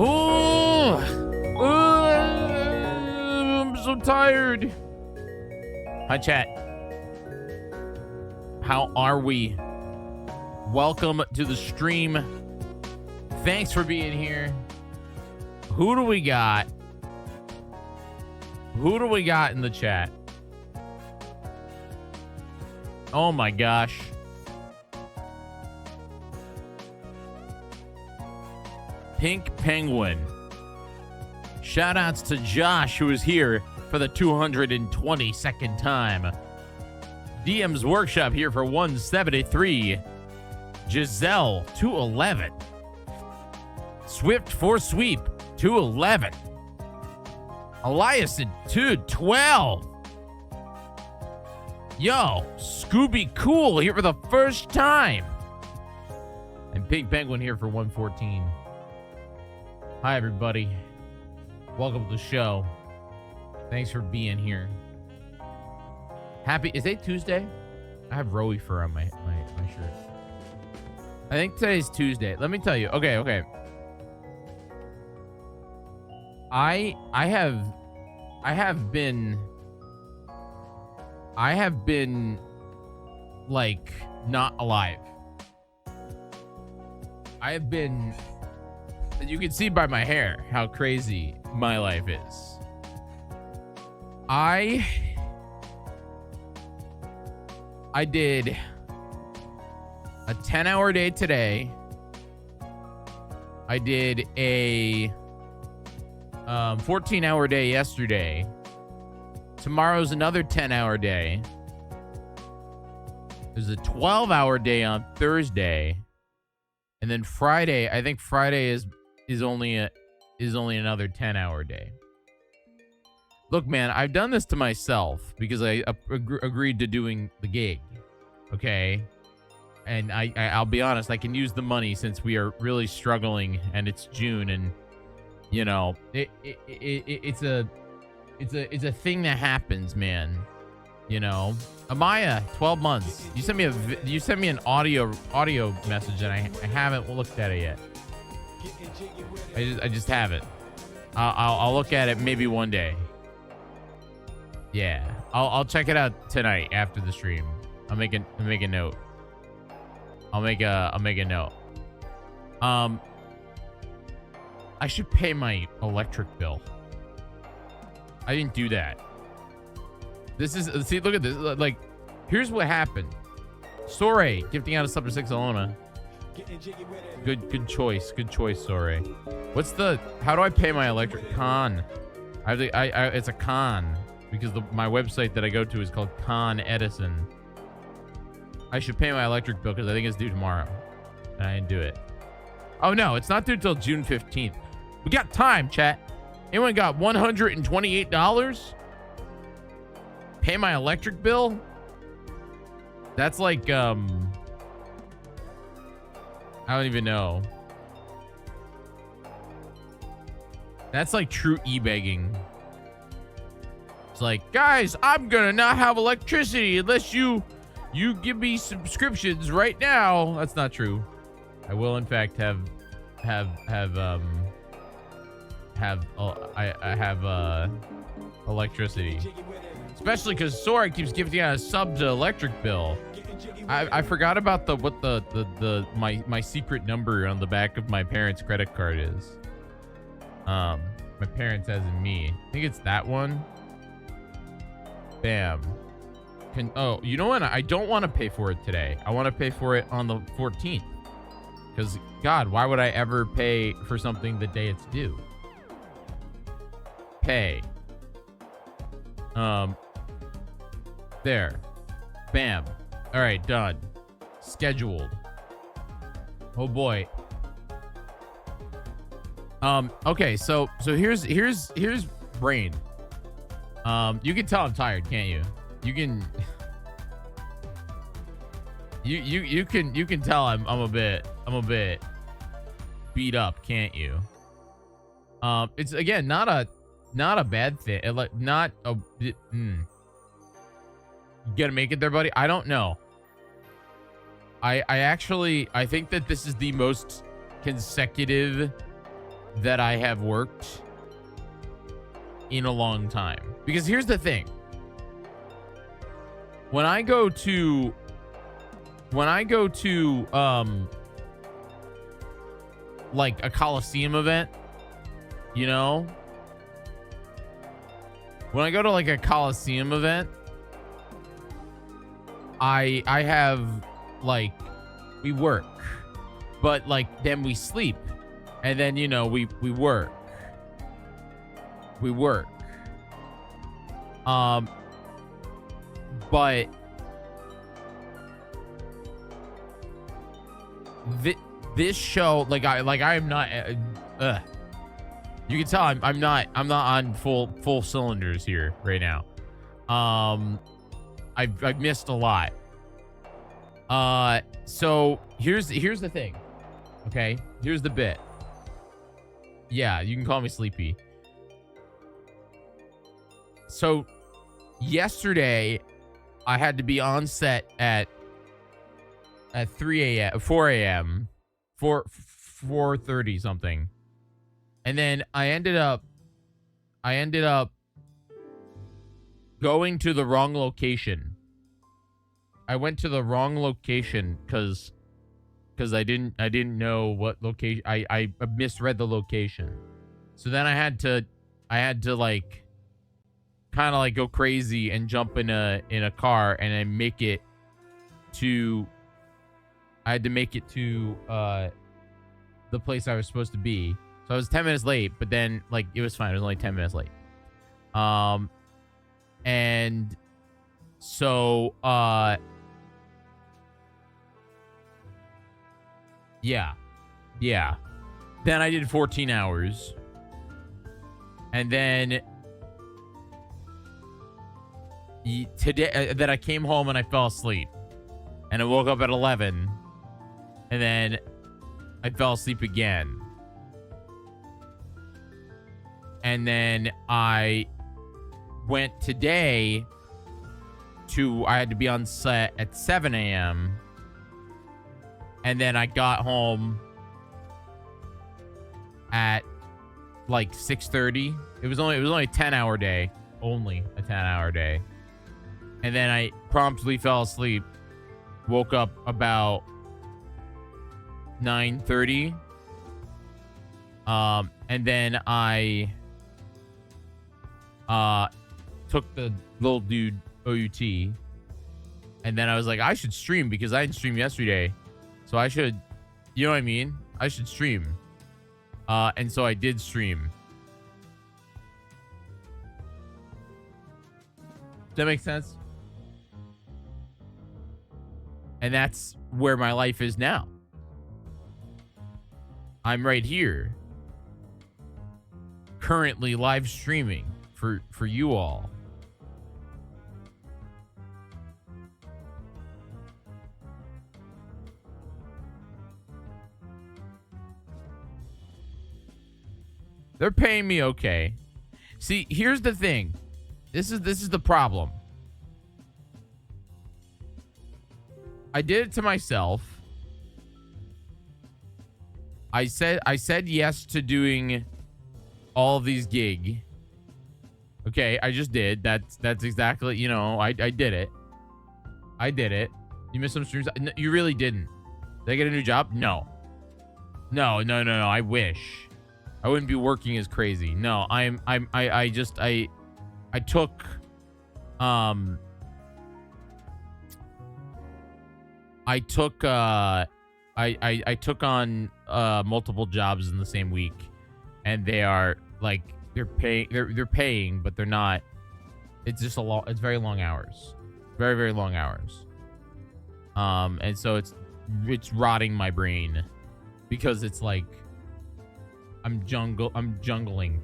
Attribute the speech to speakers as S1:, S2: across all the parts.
S1: Oh, I'm so tired. Hi, chat. How are we? Welcome to the stream. Thanks for being here. Who do we got? Who do we got in the chat? Oh my gosh. Pink Penguin. Shout outs to Josh, who is here for the 222nd time. DM's Workshop here for 173. Giselle, 211. Swift for Sweep, 211. Eliason, 212. Yo, Scooby Cool here for the first time. And Pink Penguin here for 114. Hi, everybody. Welcome to the show. Thanks for being here. Happy, is it Tuesday? I have Rowie fur on my shirt. I think today's Tuesday. Let me tell you. Okay. I have been like not alive. I have been, you can see by my hair how crazy my life is. I did a 10-hour day today. I did a 14-hour day yesterday. Tomorrow's another 10-hour day. There's a 12-hour day on Thursday. And then Friday, I think Friday is only another 10-hour day. Look, man, I've done this to myself because I agreed to doing the gig. Okay? And I'll be honest, I can use the money since we are really struggling and it's June, and you know, it's a thing that happens, man. You know, Amaya, 12 months. You sent me an audio message and I haven't looked at it yet. I just haven't. I'll look at it maybe one day. Yeah, I'll check it out tonight after the stream. I'll make a note. I'll make a note. I should pay my electric bill. I didn't do that. This is, see, look at this. Like, here's what happened. Sore gifting out a sub to 6 Alona. Good choice, Sore. What's the, how do I pay my electric? Con. It's a con because my website that I go to is called Con Edison. I should pay my electric bill because I think it's due tomorrow, and I didn't do it. Oh no, it's not due till June 15th. We got time, chat. Anyone got $128? Pay my electric bill? That's like, I don't even know. That's like true e-begging. It's like, guys, I'm gonna not have electricity unless you give me subscriptions right now. That's not true. I will in fact have electricity, especially because Sora keeps giving out a sub to electric bill. I forgot about my secret number on the back of my parents' credit card is. My parents as in me. I think it's that one. Bam. Oh, you know what? I don't want to pay for it today. I want to pay for it on the 14th. Because, God, why would I ever pay for something the day it's due? Pay. There. Bam. All right, done. Scheduled. Oh boy. Okay, so here's brain. You can tell I'm tired, can't you? You can you can tell I'm a bit beat up, can't you? It's again not a bad thing. Not a you gonna make it there, buddy? I don't know. I think that this is the most consecutive that I have worked in a long time. Because here's the thing. When I go to like a Coliseum event, you know, when I go to like a Coliseum event, I have like, we work, but like then we sleep, and then, you know, we work. But this show, like I'm not, you can tell I'm not on full cylinders here right now. I've missed a lot. So here's the thing. Okay, here's the bit. Yeah, you can call me sleepy. So yesterday I had to be on set at 3 a.m. 4 a.m. 4:30 something. And then I ended up going to the wrong location. I went to the wrong location because I didn't know what location. I misread the location. So then I had to like kind of like go crazy and jump in a car and then make it to the place I was supposed to be. So I was 10 minutes late, but then like it was fine. It was only 10 minutes late. And so yeah. Then I did 14 hours. And then today then I came home and I fell asleep. And I woke up at 11. And then I fell asleep again. And then I went today I had to be on set at 7 a.m. And then I got home at like 6:30. It was only a 10-hour day. Only a 10-hour day. And then I promptly fell asleep. Woke up about 9:30. And then I took the little dude OUT. And then I was like, I should stream because I didn't stream yesterday. So I should, you know what I mean? I should stream. And so I did stream. Does that make sense? And that's where my life is now. I'm right here. Currently live streaming for you all. They're paying me okay. See, here's the thing. This is the problem. I did it to myself. I said yes to doing all of these gig. Okay, I just did. That's exactly, you know, I did it. I did it. You missed some streams. No, you really didn't. Did I get a new job? No. No. I wish. I wouldn't be working as crazy. No, I took I took on multiple jobs in the same week, and they are like they're paying, but they're not. It's just it's very long hours. Very, very long hours. And so it's rotting my brain because it's like I'm jumbling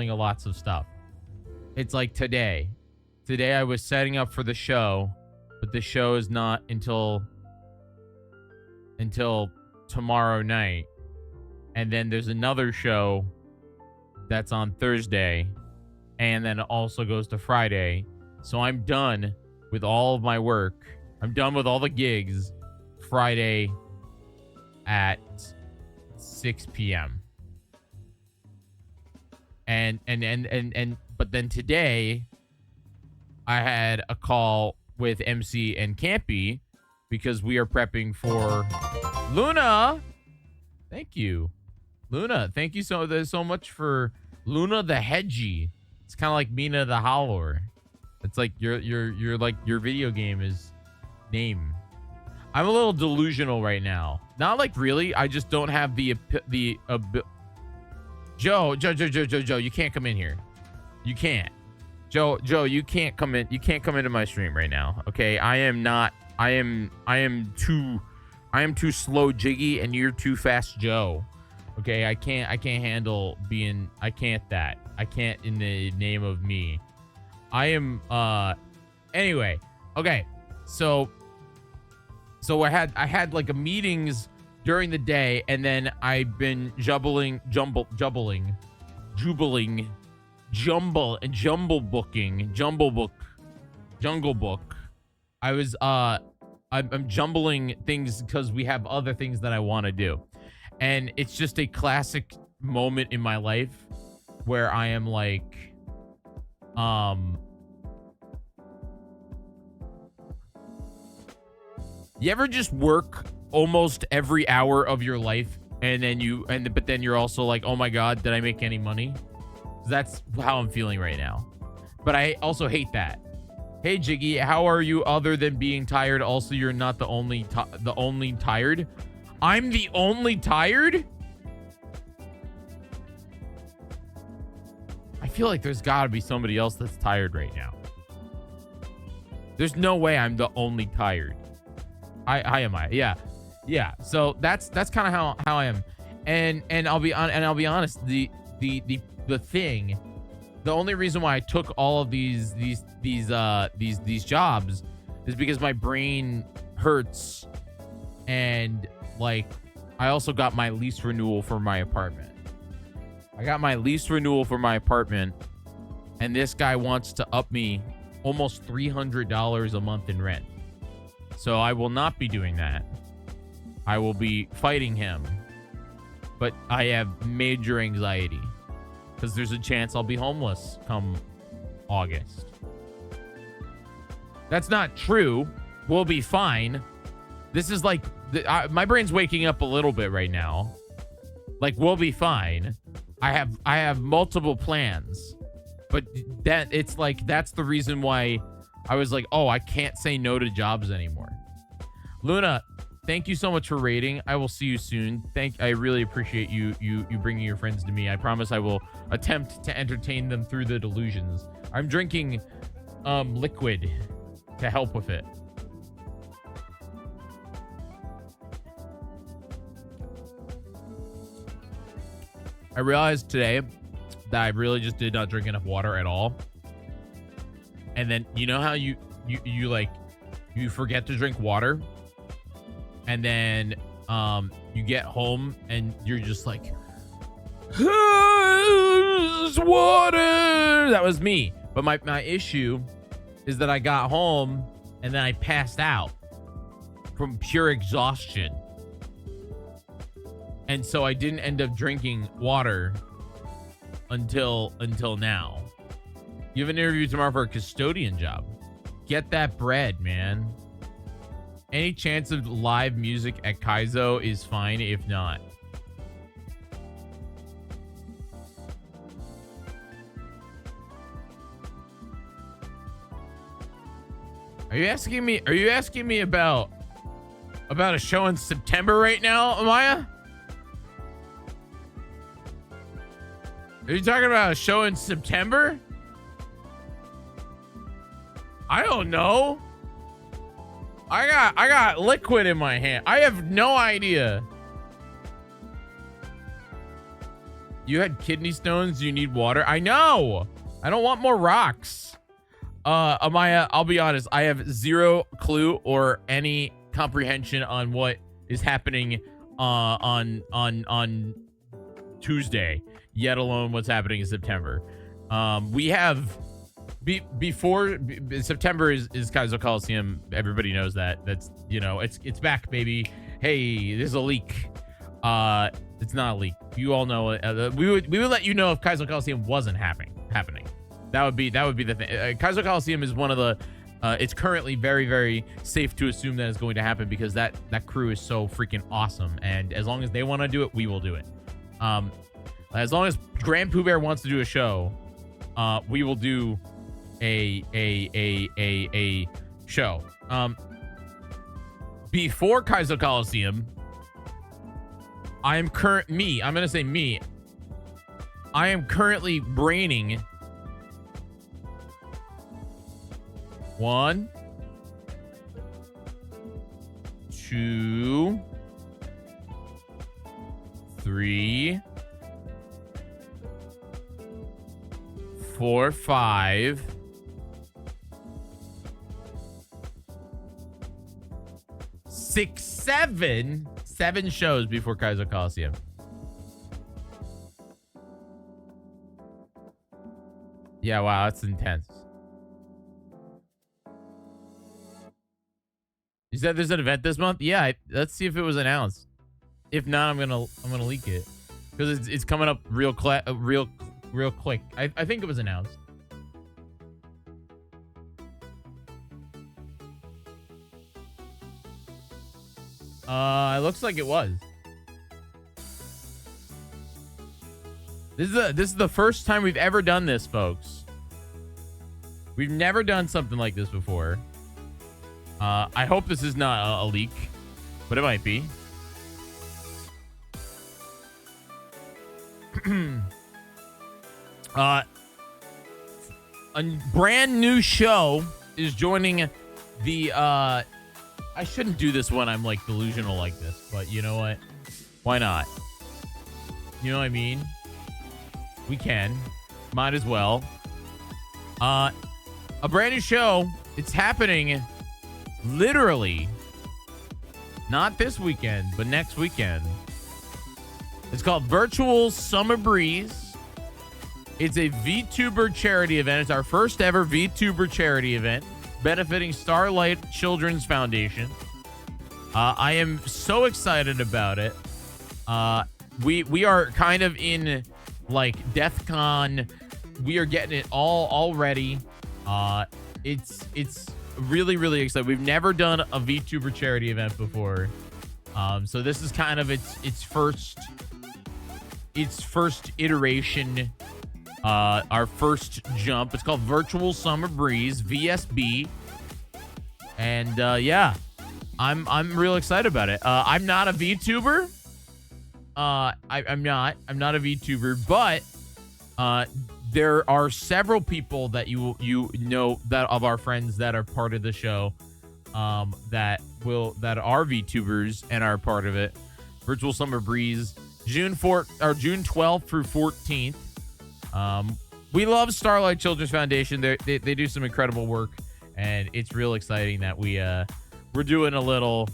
S1: lots of stuff. It's like today I was setting up for the show, but the show is not until tomorrow night. And then there's another show that's on Thursday, and then it also goes to Friday. So I'm done with all of my work. I'm done with all the gigs Friday at 6 p.m. But then today I had a call with MC and Campy because we are prepping for Luna. Thank you, Luna. Thank you so much for Luna the Hedgie. It's kind of like Mina the Howler. It's like you're like your video game is name. I'm a little delusional right now. Not like really. I just don't have Joe, you can't come in here. You can't. Joe, you can't come in. You can't come into my stream right now. Okay? I am too slow Jyggy and you're too fast Joe. Okay? I can't handle being I can't in the name of me. I am anyway. Okay. So I had like a meetings during the day, and then I've been jumble booking. Jungle Book. I'm jumbling things because we have other things that I want to do. And it's just a classic moment in my life where I am like, you ever just work almost every hour of your life and then but then you're also like, oh my God, did I make any money? That's how I'm feeling right now. But I also hate that. Hey Jyggy, how are you other than being tired? Also, you're not the only tired. I'm the only tired? I feel like there's gotta be somebody else that's tired right now. There's no way I'm the only tired. I am. Yeah. So that's kind of how I am. And I'll be honest, the only reason why I took all of these jobs is because my brain hurts, and like I also got my lease renewal for my apartment. And this guy wants to up me almost $300 a month in rent. So I will not be doing that. I will be fighting him. But I have major anxiety because there's a chance I'll be homeless come August. That's not true. We'll be fine. This is like, my brain's waking up a little bit right now. Like, we'll be fine. I have multiple plans. But it's like, that's the reason why I was like, oh, I can't say no to jobs anymore. Luna, thank you so much for raiding. I will see you soon. I really appreciate you bringing your friends to me. I promise I will attempt to entertain them through the delusions. I'm drinking liquid to help with it. I realized today that I really just did not drink enough water at all. And then you know how you forget to drink water, and then you get home and you're just like, water. That was me. But my issue is that I got home and then I passed out from pure exhaustion. And so I didn't end up drinking water until now. You have an interview tomorrow for a custodian job. Get that bread, man. Any chance of live music at Kaizo is fine if not. Are you asking me about a show in September right now, Amaya? Are you talking about a show in September? I don't know. I got liquid in my hand. I have no idea. You had kidney stones. You need water. I know. I don't want more rocks. Amaya, I'll be honest. I have zero clue or any comprehension on what is happening on Tuesday, yet alone what's happening in September. We have before September is Kaizo Coliseum. Everybody knows that. That's, you know, it's back, baby. Hey, there's a leak. It's not a leak. you all know, we would let you know if Kaiser Coliseum wasn't happening. That would be the thing. Kaiser Coliseum is one of the. It's currently very, very safe to assume that it's going to happen because that crew is so freaking awesome. And as long as they want to do it, we will do it. As long as Grand Pooh Bear wants to do a show, we will do a show. Before Kaiser Coliseum, I'm gonna say me. I am currently braining 1, 2, 3, 4, 5, 6, 7 shows before Kaiser Coliseum. Yeah, wow, that's intense. You said there's an event this month? Yeah, let's see if it was announced. If not, I'm gonna leak it because it's coming up real quick. I think it was announced. It looks like it was. This is the first time we've ever done this, folks. We've never done something like this before. I hope this is not a leak, but it might be. A brand new show is joining the I shouldn't do this when I'm like delusional like this, but you know what? Why not? You know what I mean? We can. Might as well. A brand new show. It's happening literally not this weekend, but next weekend. It's called Virtual Summer Breeze. It's a VTuber charity event. It's our first ever VTuber charity event benefiting Starlight Children's Foundation. I am so excited about it. We are kind of in like DEF CON. We are getting it all ready. It's really, really exciting. We've never done a VTuber charity event before. So this is kind of its first iteration. Our first jump. It's called Virtual Summer Breeze, VSB. And yeah, I'm real excited about it. I'm not a VTuber. I'm not a VTuber, but there are several people that you know that of our friends that are part of the show, that are VTubers and are part of it. Virtual Summer Breeze, June 12th through 14th. We love Starlight Children's Foundation. They do some incredible work, and it's real exciting that we're doing a little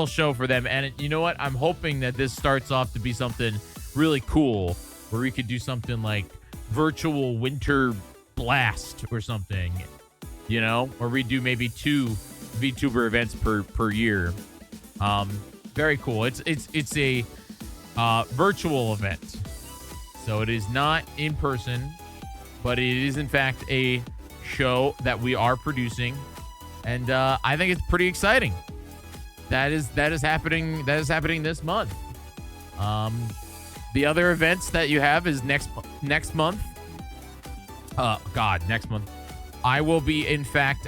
S1: show for them. And you know what? I'm hoping that this starts off to be something really cool, where we could do something like virtual winter blast or something, you know, or we do maybe 2 VTuber events per year. Very cool. It's a virtual event. So it is not in person, but it is in fact a show that we are producing, and I think it's pretty exciting. That is happening this month. The other events that you have is next month. Next month. I will be in fact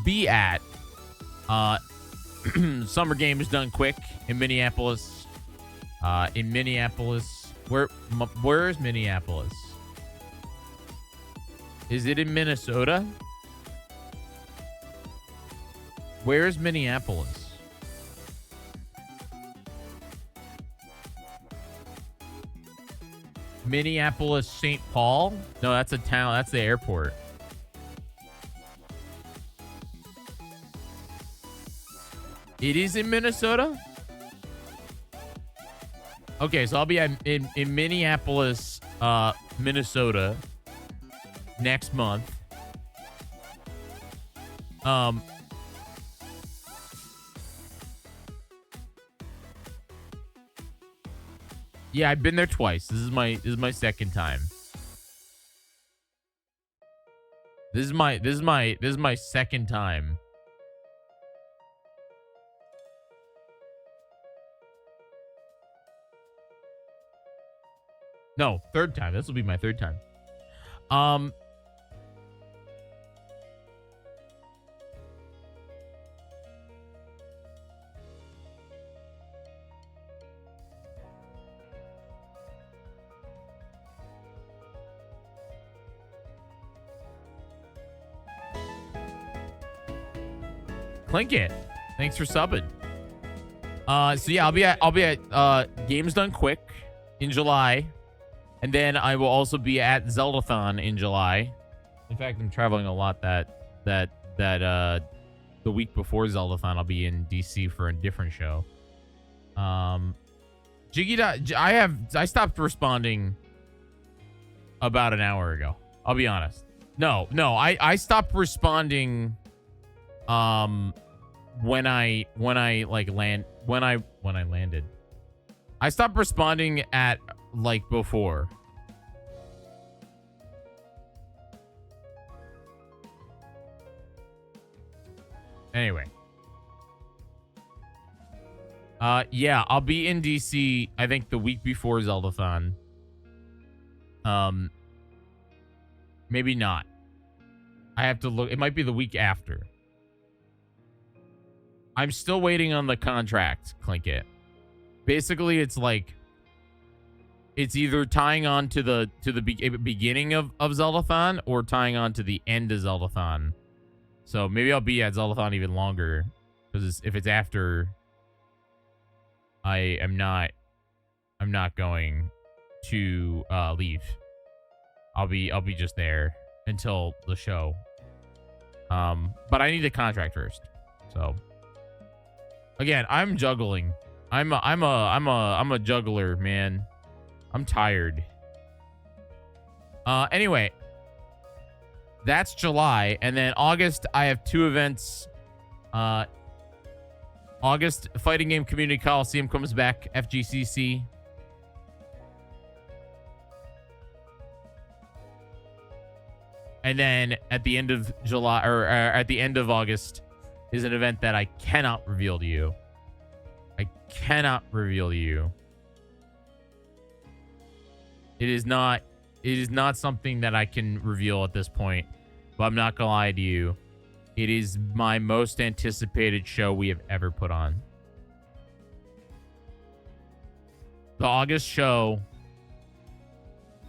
S1: be at Summer Games Done Quick in Minneapolis. Where is Minneapolis? Is it in Minnesota? Where is Minneapolis? Minneapolis, St. Paul? No, that's a town. That's the airport. It is in Minnesota? Okay, so I'll be in Minneapolis, Minnesota next month. Yeah, I've been there twice. This is my second time. This is my second time. No, third time. This will be my third time. Um, Clink it. Thanks for subbing. So yeah, I'll be at Games Done Quick in July. And then I will also be at Zeldathon in July. In fact, I'm traveling a lot the week before Zeldathon, I'll be in DC for a different show. Jyggy, I stopped responding about an hour ago. I'll be honest. No, I stopped responding when I landed. I stopped responding at like before. Anyway. Yeah, I'll be in DC, I think the week before Zeldathon. Maybe not. I have to look. It might be the week after. I'm still waiting on the contract, Clink it. Basically, it's like it's either tying on to the beginning of Zeldathon or tying on to the end of Zeldathon. So maybe I'll be at Zeldathon even longer, because if it's after, I'm not going to leave. I'll be just there until the show. But I need the contract first. So again, I'm juggling. I'm a juggler, man. I'm tired. Anyway, that's July, and then August I have 2 events. August, Fighting Game Community Coliseum comes back, FGCC. And then at the end of July, or at the end of August, is an event that I cannot reveal to you. I cannot reveal to you. It is not something that I can reveal at this point, but I'm not gonna lie to you. It is my most anticipated show we have ever put on. The August show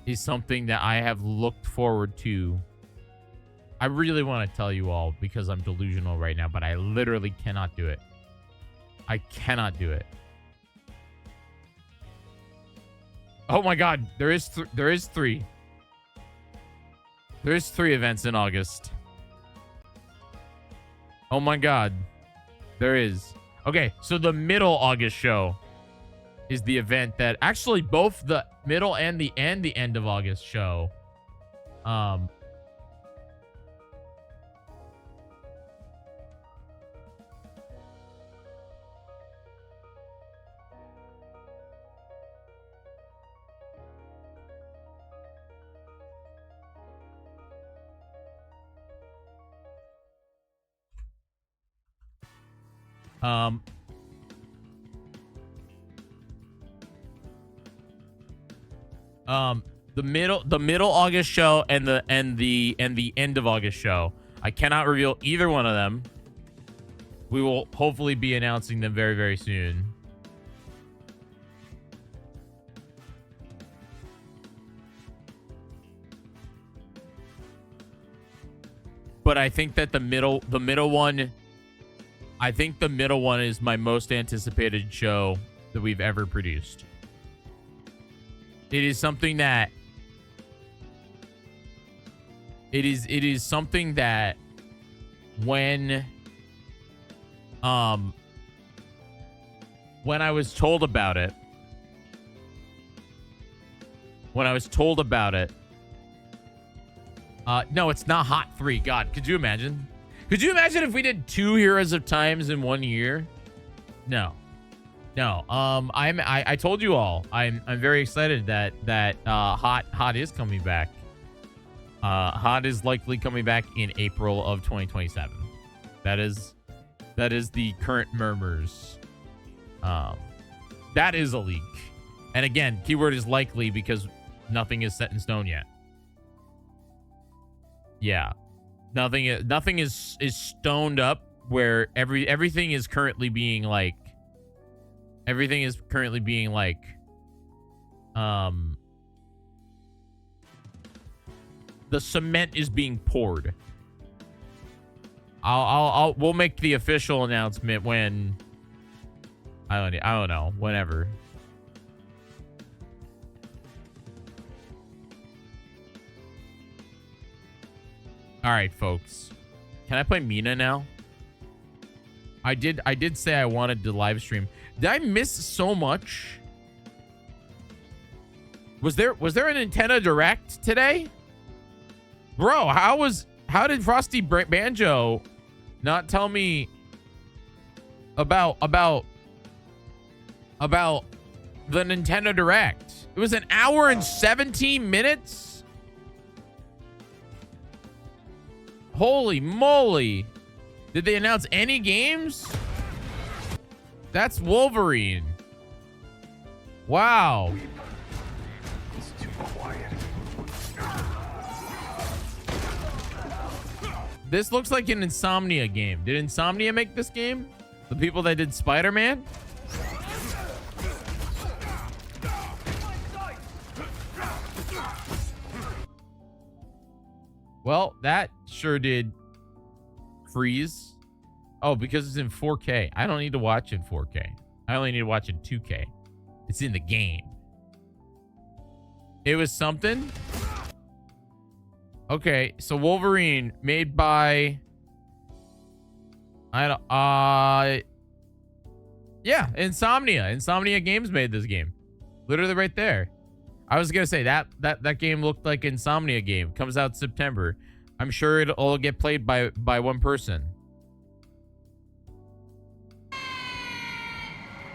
S1: is something that I have looked forward to. I really want to tell you all because I'm delusional right now, but I literally cannot do it. I cannot do it. Oh my God, there is 3. There is 3 events in August. Oh my God, there is. Okay, so the middle August show is the event that actually both the middle and the end of August show. The middle August show and the end of August show. I cannot reveal either one of them. We will hopefully be announcing them very, very soon. But I think that the middle one, I think the middle one is my most anticipated show that we've ever produced. It is something that it is something that when I was told about it, no, it's not Hot 3. God, could you imagine? Could you imagine if we did 2 Heroes of Times in 1 year? No. No. I told you all. I'm very excited that Hot is coming back. Hot is likely coming back in April of 2027. That is the current murmurs. That is a leak. And again, keyword is likely because nothing is set in stone yet. Yeah. Nothing is stoned up where everything is currently being like the cement is being poured. We'll make the official announcement when I don't know, whenever. All right, folks. Can I play Mina now? I did say I wanted to live stream. Did I miss so much? Was there a Nintendo Direct today? Bro, how did Frosty Banjo not tell me about the Nintendo Direct? It was an hour and 17 minutes. Holy moly. Did they announce any games? That's Wolverine. Wow.
S2: It's too quiet.
S1: This looks like an Insomnia game. Did Insomnia make this game? The people that did Spider-Man? Well, that sure did freeze. Oh, because it's in 4K. I don't need to watch in 4K. I only need to watch in 2K. It's in the game. It was something. Okay, so Wolverine made by yeah, Insomnia Games made this game. Literally right there. I was gonna say that game looked like Insomnia game. Comes out September. I'm sure it'll get played by one person.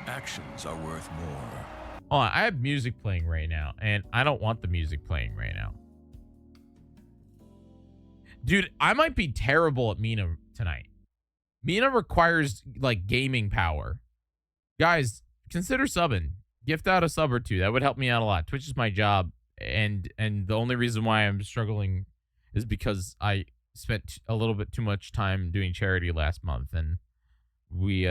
S2: Actions are worth more.
S1: Oh, I have music playing right now, and I don't want the music playing right now. Dude, I might be terrible at Mina tonight. Mina requires like gaming power. Guys, consider subbing. Gift out a sub or two. That would help me out a lot. Twitch is my job, and the only reason why I'm struggling is because I spent a little bit too much time doing charity last month, and we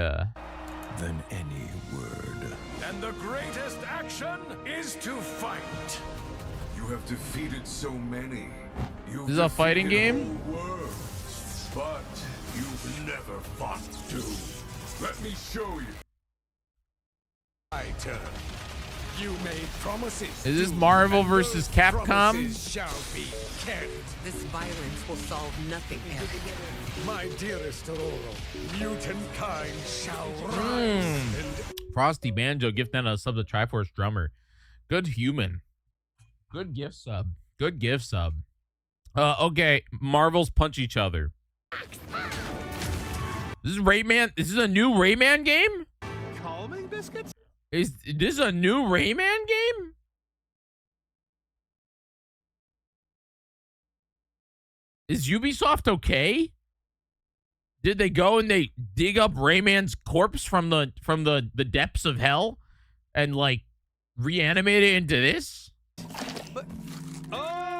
S2: Than any word. And the greatest action is to fight. You have defeated so many.
S1: This is a fighting game?
S2: Worlds, but you've never fought two. Let me show you. My turn. You made promises.
S1: Is this Marvel versus Capcom?
S2: Promises shall be kept.
S3: This violence will solve nothing, Eric.
S2: My dearest Aurora, mutant kind shall rise.
S1: Frosty Banjo gifting a sub to Triforce Drummer. Good human. Good gift sub. Good gift sub. Okay, Marvels punch each other. This is Rayman. This is a new Rayman game?
S2: Calming biscuits?
S1: Is this a new Rayman game? Is Ubisoft okay? Did they go and they dig up Rayman's corpse from the depths of hell and like reanimate it into this?
S2: But, oh!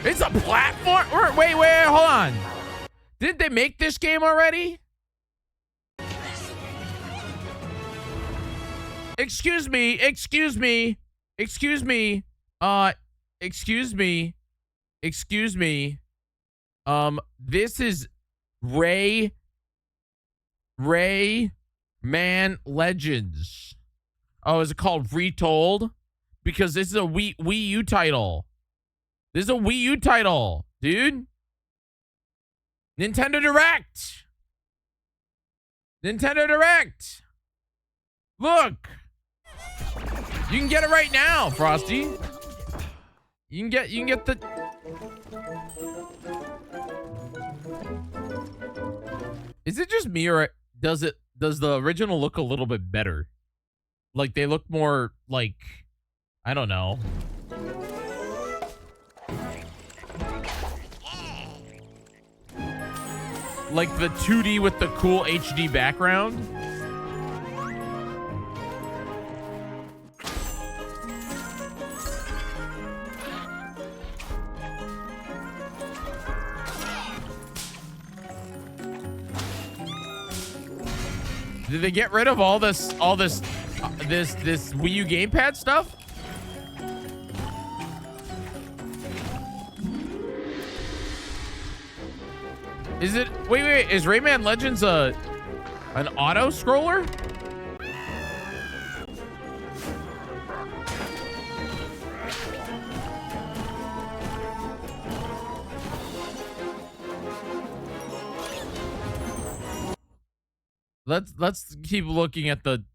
S1: It's a platform. Wait, hold on. Did they make this game already? Excuse me. Excuse me. This is Rayman Legends. Oh, is it called Retold? Because this is a Wii U title. This is a Wii U title, dude. Nintendo Direct. Look. You can get it right now, Frosty. You can get the Is it just me, or does the original look a little bit better? Like they look more like, I don't know. Like the 2D with the cool HD background. Did they get rid of all this Wii U gamepad stuff? Is it? Wait. Is Rayman Legends an auto scroller? Let's keep looking at the.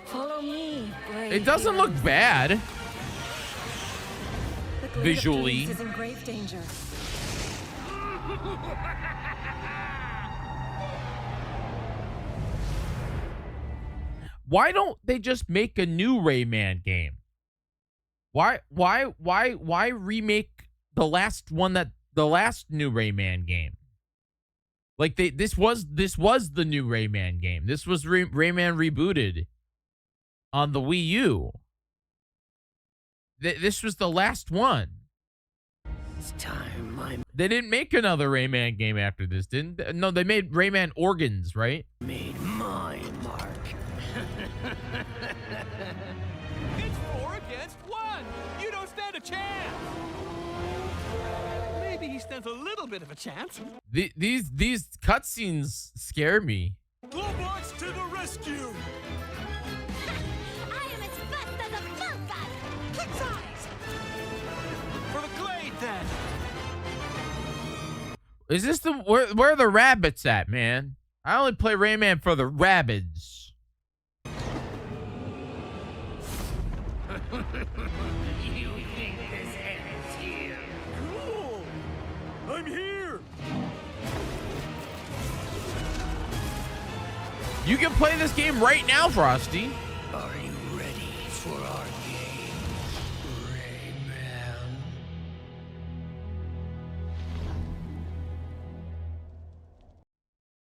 S4: Follow me, brave
S1: It doesn't look
S4: hero.
S1: bad
S4: The Glade of
S1: visually.
S4: Dreams is in grave danger.
S1: Why don't they just make a new Rayman game? Why remake the last new Rayman game? Like this was the new Rayman game. This was Rayman rebooted on the Wii U. This was the last one.
S3: It's time I
S1: They didn't make another Rayman game after this, didn't they? No, they made Rayman Organs, right?
S3: made my mark.
S5: It's 4 against 1. You don't stand a chance. Maybe he stands a little bit of a chance.
S1: These cutscenes scare me.
S5: Globots to the rescue.
S4: I am as fast as a falcon!
S5: Kick size. For the Glade, then.
S1: Is this the where are the rabbits at, man? I only play Rayman for the rabbits.
S2: You think this ends here?
S5: Cool. I'm here.
S1: You can play this game right now, Frosty.
S3: Are you ready for our game, Rayman?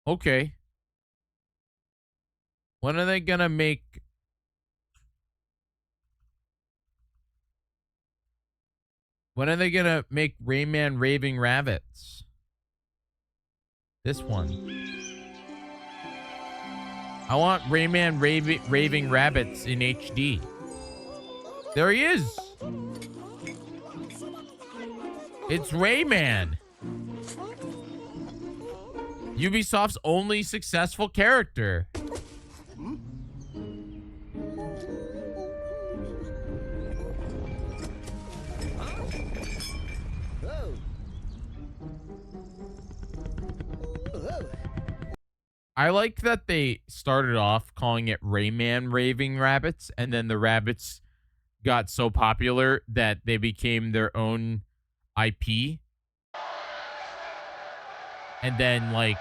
S1: Okay. When are they gonna make? When are they gonna make Rayman Raving Rabbits? This one. I want Rayman Raving Rabbits in HD. There he is. It's Rayman. Ubisoft's only successful character. I like that they started off calling it Rayman Raving Rabbits, and then the rabbits got so popular that they became their own IP. And then, like,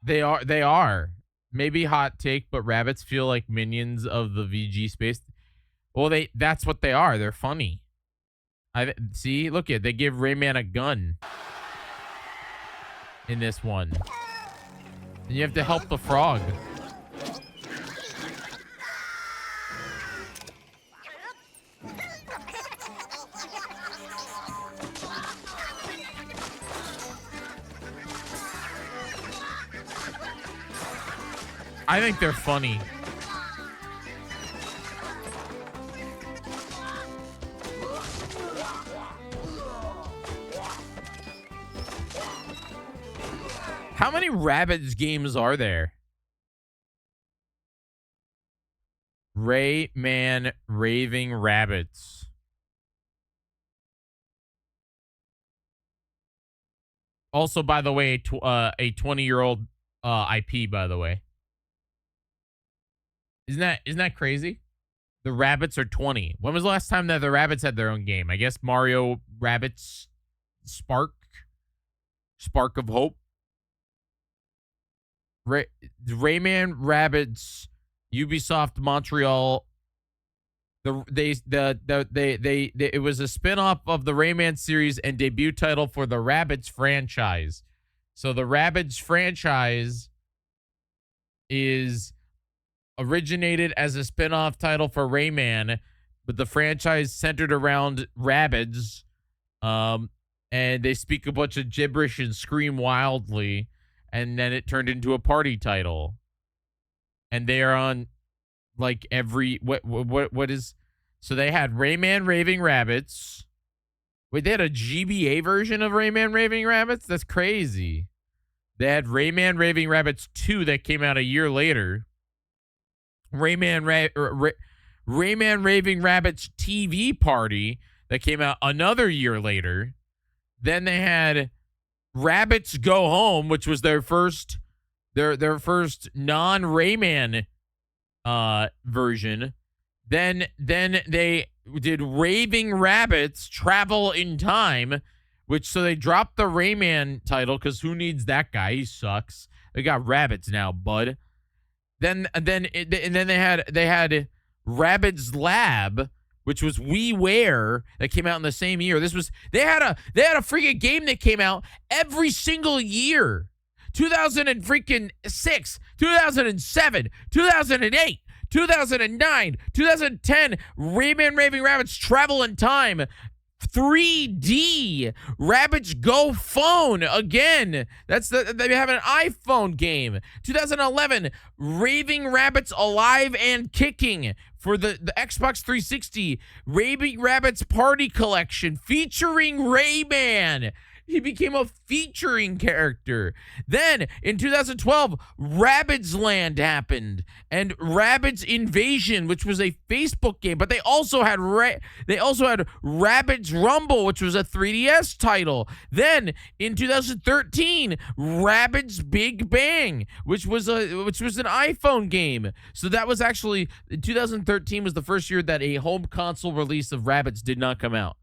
S1: they are. Maybe hot take, but rabbits feel like minions of the VG space. Well, that's what they are. They're funny. See, look at, they give Rayman a gun in this one. And you have to help the frog. I think they're funny. How many Rabbids games are there? Rayman Raving Rabbids. Also, by the way, a 20-year-old IP, by the way. Isn't that crazy? The Rabbids are 20. When was the last time that the Rabbids had their own game? I guess Mario Rabbids Spark of Hope. Rayman Rabbids Ubisoft Montreal. It was a spin-off of the Rayman series and debut title for the Rabbids franchise. So the Rabbids franchise is originated as a spin-off title for Rayman, but the franchise centered around Rabbids. And they speak a bunch of gibberish and scream wildly, and then it turned into a party title. And they are on like every what is, so they had Rayman Raving Rabbids. Wait, they had a GBA version of Rayman Raving Rabbids? That's crazy. They had Rayman Raving Rabbids 2 that came out a year later. Rayman Raving Rabbids TV Party that came out another year later. Then they had Rabbids Go Home, which was their first non-Rayman version. Then they did Raving Rabbids Travel in Time, which, so they dropped the Rayman title because who needs that guy? He sucks. They got Rabbids now, bud. Then they had Rabbids Lab, which was WiiWare, that came out in the same year. They had a freaking game that came out every single year. 2006, 2007, 2008, 2009, 2010, Rayman Raving Rabbids Travel in Time, 3D, Rabbids Go Phone again. They have an iPhone game. 2011, Raving Rabbids Alive and Kicking for the Xbox 360, Raving Rabbids Party Collection featuring Rayman. He became a featuring character. Then in 2012, Rabbids Land happened, and Rabbids Invasion, which was a Facebook game. But they also had Rabbids Rumble, which was a 3DS title. Then in 2013, Rabbids Big Bang, which was an iPhone game. So that was actually 2013 was the first year that a home console release of Rabbids did not come out.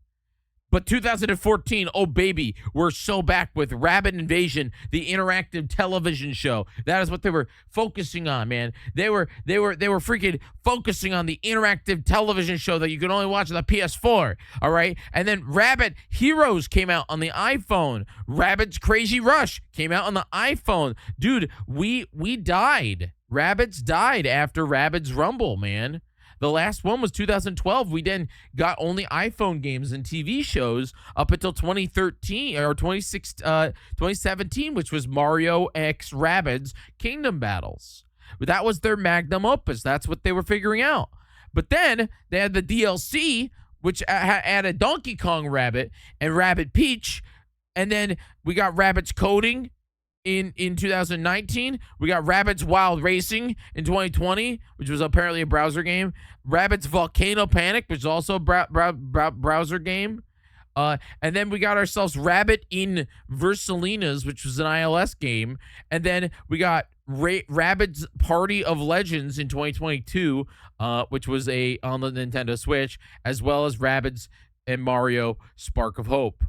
S1: But 2014, oh baby, we're so back with Rabbit Invasion, the interactive television show. That is what they were focusing on, man. They were freaking focusing on the interactive television show that you could only watch on the PS4. All right, and then Rabbit Heroes came out on the iPhone. Rabbids Crazy Rush came out on the iPhone. Dude, we died. Rabbids died after Rabbids Rumble, man. The last one was 2012. We then got only iPhone games and TV shows up until 2013 or 2017, which was Mario X Rabbids Kingdom Battles. But that was their magnum opus. That's what they were figuring out. But then they had the DLC, which added Donkey Kong Rabbit and Rabbit Peach. And then we got Rabbids Coding in 2019. We got Rabbids Wild Racing in 2020, which was apparently a browser game. Rabbids Volcano Panic, which is also a browser game. And then we got ourselves Rabbit in Versalinas, which was an iOS game. And then we got Rabbids Party of Legends in 2022, which was on the Nintendo Switch, as well as Rabbids and Mario Spark of Hope.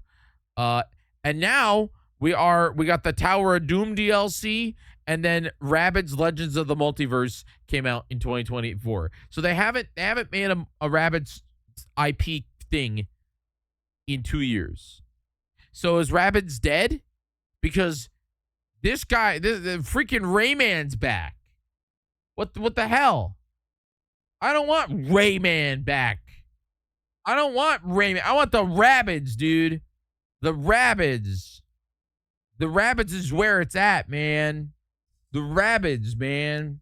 S1: And now we got the Tower of Doom DLC, and then Rabbids Legends of the Multiverse came out in 2024. So they haven't made a Rabbids IP thing in 2 years. So is Rabbids dead? Because this guy, the freaking Rayman's back. What the hell? I don't want Rayman back. I don't want Rayman. I want the Rabbids, dude. The Rabbids. The Rabbids is where it's at, man. The Rabbids, man.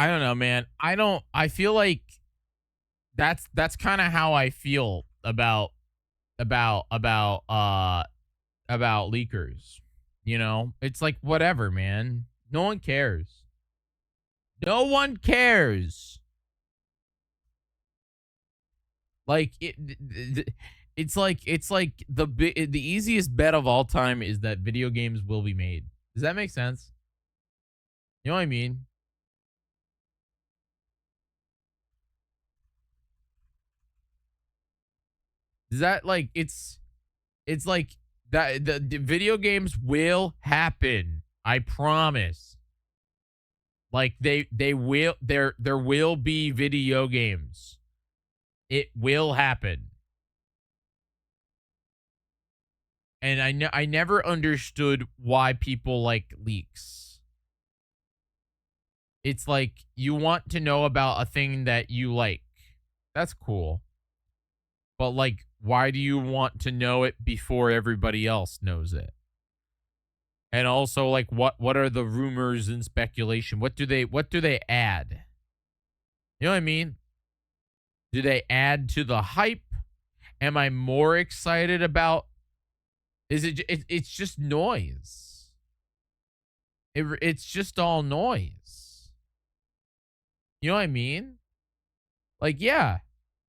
S1: I don't know, man. I feel like that's kind of how I feel about leakers. You know, it's like whatever, man. No one cares. No one cares. Like it's like the easiest bet of all time is that video games will be made. Does that make sense? You know what I mean? Is that like it's like that the video games will happen. I promise. Like they will there will be video games. It will happen. And I never understood why people like leaks. It's like you want to know about a thing that you like. That's cool. But like, why do you want to know it before everybody else knows it? And also, like, what are the rumors and speculation? What do they add? You know what I mean? Do they add to the hype? Am I more excited about? Is it's just noise. It's just all noise. You know what I mean? Like, yeah,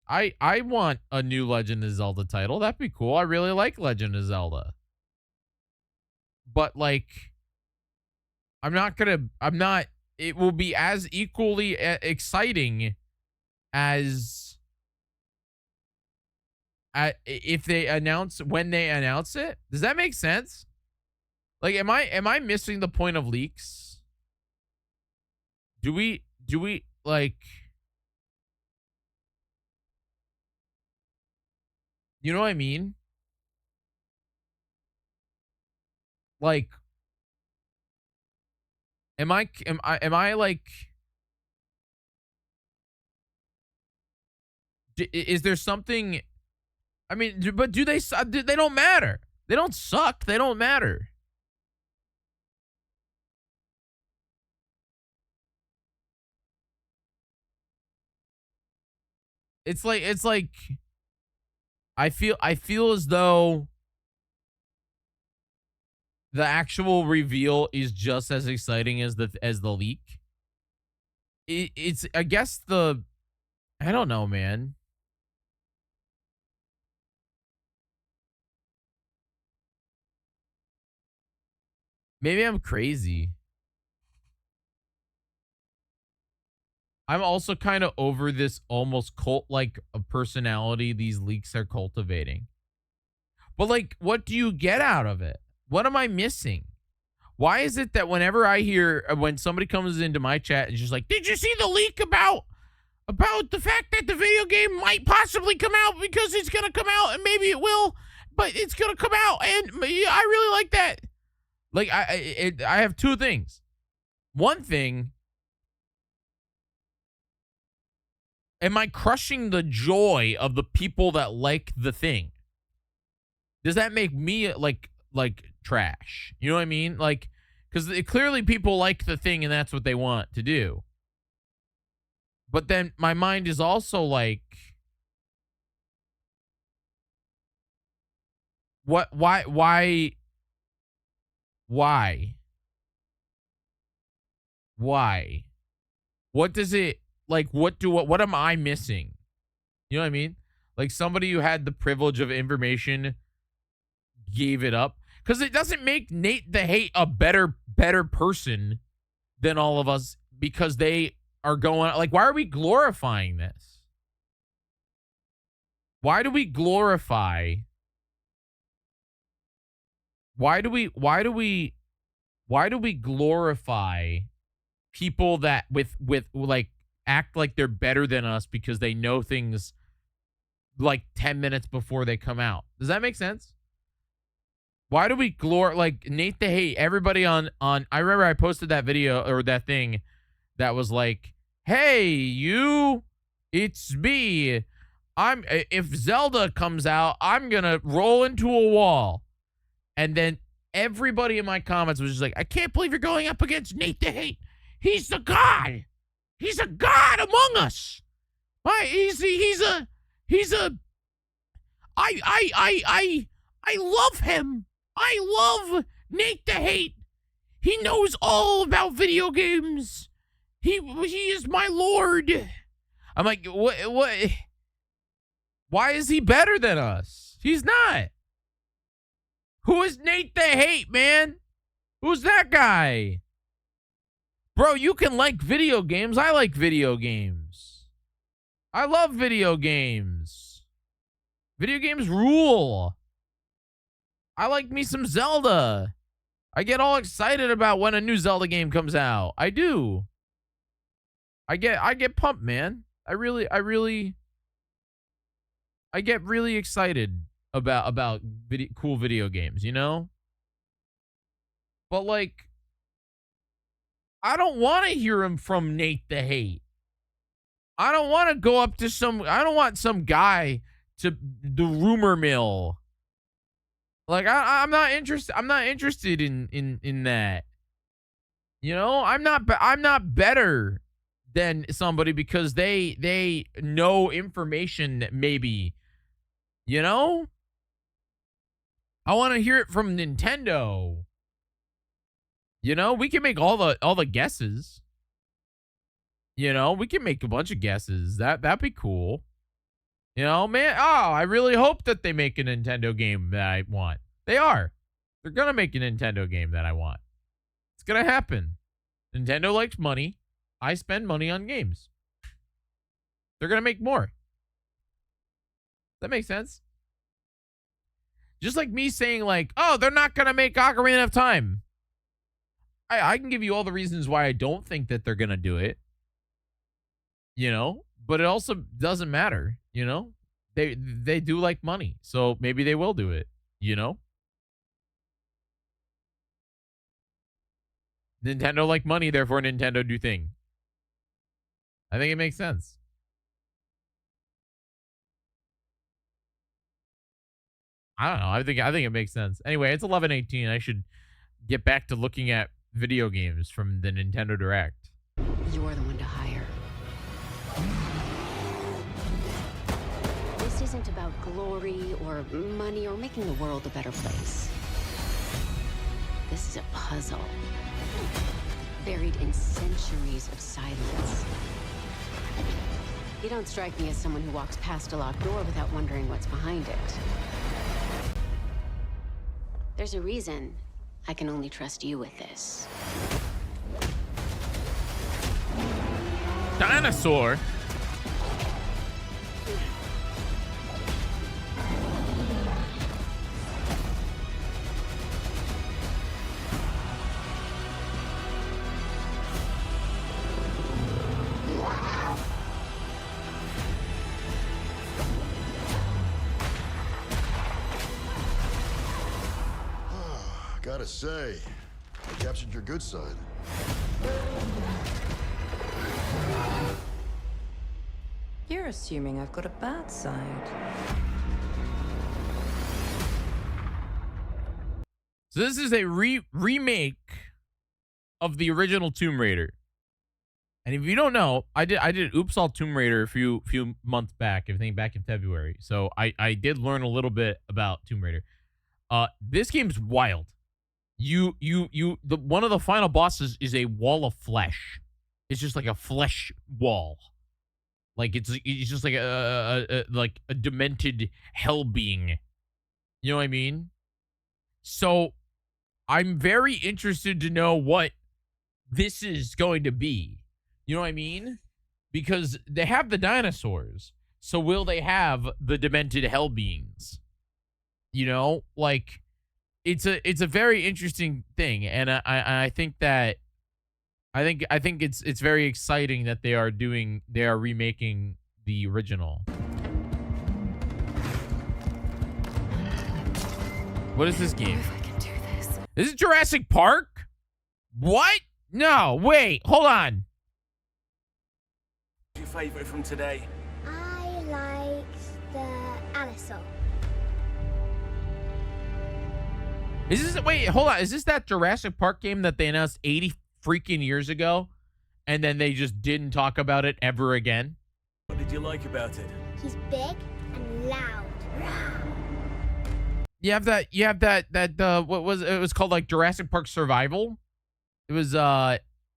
S1: I want a new Legend of Zelda title. That'd be cool. I really like Legend of Zelda. But like, it will be as equally exciting as if they when they announce it. Does that make sense? Like, am I missing the point of leaks? Do we like, you know what I mean? Like, am I like, is there something? I mean, but do they don't matter. They don't suck. They don't matter. It's like I feel as though the actual reveal is just as exciting as the leak. It's I guess I don't know, man. Maybe I'm crazy. I'm also kind of over this almost cult-like personality these leaks are cultivating. But like, what do you get out of it? What am I missing? Why is it that whenever I hear, when somebody comes into my chat and just like, did you see the leak about the fact that the video game might possibly come out because it's going to come out and maybe it will, but it's going to come out and I really like that. Like, I have two things. One thing, am I crushing the joy of the people that like the thing? Does that make me like trash? You know what I mean? Like, because clearly people like the thing and that's what they want to do. But then my mind is also like, why? What does it, like, what am I missing? You know what I mean? Like, somebody who had the privilege of information gave it up. Because it doesn't make Nate the Hate a better person than all of us because they are going, like, why are we glorifying this? Why do we glorify? Why do we glorify people that with like act like they're better than us because they know things like 10 minutes before they come out? Does that make sense? Why do we like Nate the Hate? Everybody on I remember I posted that video or that thing that was like, hey, it's me. If Zelda comes out, I'm gonna roll into a wall. And then everybody in my comments was just like, I can't believe you're going up against Nate the Hate. He's the god. He's a god among us. I love him. I love Nate the Hate. He knows all about video games. He is my lord. I'm like, what? Why is he better than us? He's not. Who is Nate the Hate, man? Who's that guy? Bro, you can like video games. I like video games. I love video games. Video games rule. I like me some Zelda. I get all excited about when a new Zelda game comes out. I do. I get pumped, man. I get really excited about cool video games, you know? But like, I don't want to hear him from Nate the Hate. I don't want to go up to I don't want some guy to the rumor mill. Like, I'm not interested. I'm not interested in that. You know, I'm not better than somebody because they know information maybe. You know? I want to hear it from Nintendo. You know, we can make all the guesses. You know, we can make a bunch of guesses. That'd be cool. You know, man. Oh, I really hope that they make a Nintendo game that I want. They are. They're gonna make a Nintendo game that I want. It's gonna happen. Nintendo likes money. I spend money on games. They're gonna make more. That makes sense. Just like me saying like, oh, they're not gonna make Ocarina of Time. I can give you all the reasons why I don't think that they're gonna do it. You know, but it also doesn't matter. You know, they do like money, so maybe they will do it. You know, Nintendo like money, therefore Nintendo do thing. I think it makes sense. I don't know. I think it makes sense. Anyway, it's 11:18. I should get back to looking at video games from the Nintendo Direct.
S6: You're the one to hire. This isn't about glory or money or making the world a better place. This is a puzzle, buried in centuries of silence. You don't strike me as someone who walks past a locked door without wondering what's behind it. There's a reason I can only trust you with this.
S1: Dinosaur.
S7: Gotta say, I captured your good side.
S8: You're assuming I've got a bad side.
S1: So this is a remake of the original Tomb Raider. And if you don't know, I did Oops All Tomb Raider a few months back, I think back in February. So I did learn a little bit about Tomb Raider. This game's wild. One of the final bosses is a wall of flesh. It's just like a flesh wall. Like it's just like a demented hell being. You know what I mean? So I'm very interested to know what this is going to be. You know what I mean? Because they have the dinosaurs. So will they have the demented hell beings? You know, like it's a very interesting thing, and I think that I think it's very exciting that they are remaking the original. What is this game?
S4: If I can do this.
S1: This is Jurassic Park? What? No, wait, hold on.
S5: Your favorite from today?
S4: I like the Allosaur.
S1: Wait, hold on. Is this that Jurassic Park game that they announced 80 freaking years ago? and then they just didn't talk about it ever again.
S5: What did you like about it?
S4: He's big and loud.
S1: You have that what was it was called like Jurassic Park Survival. It was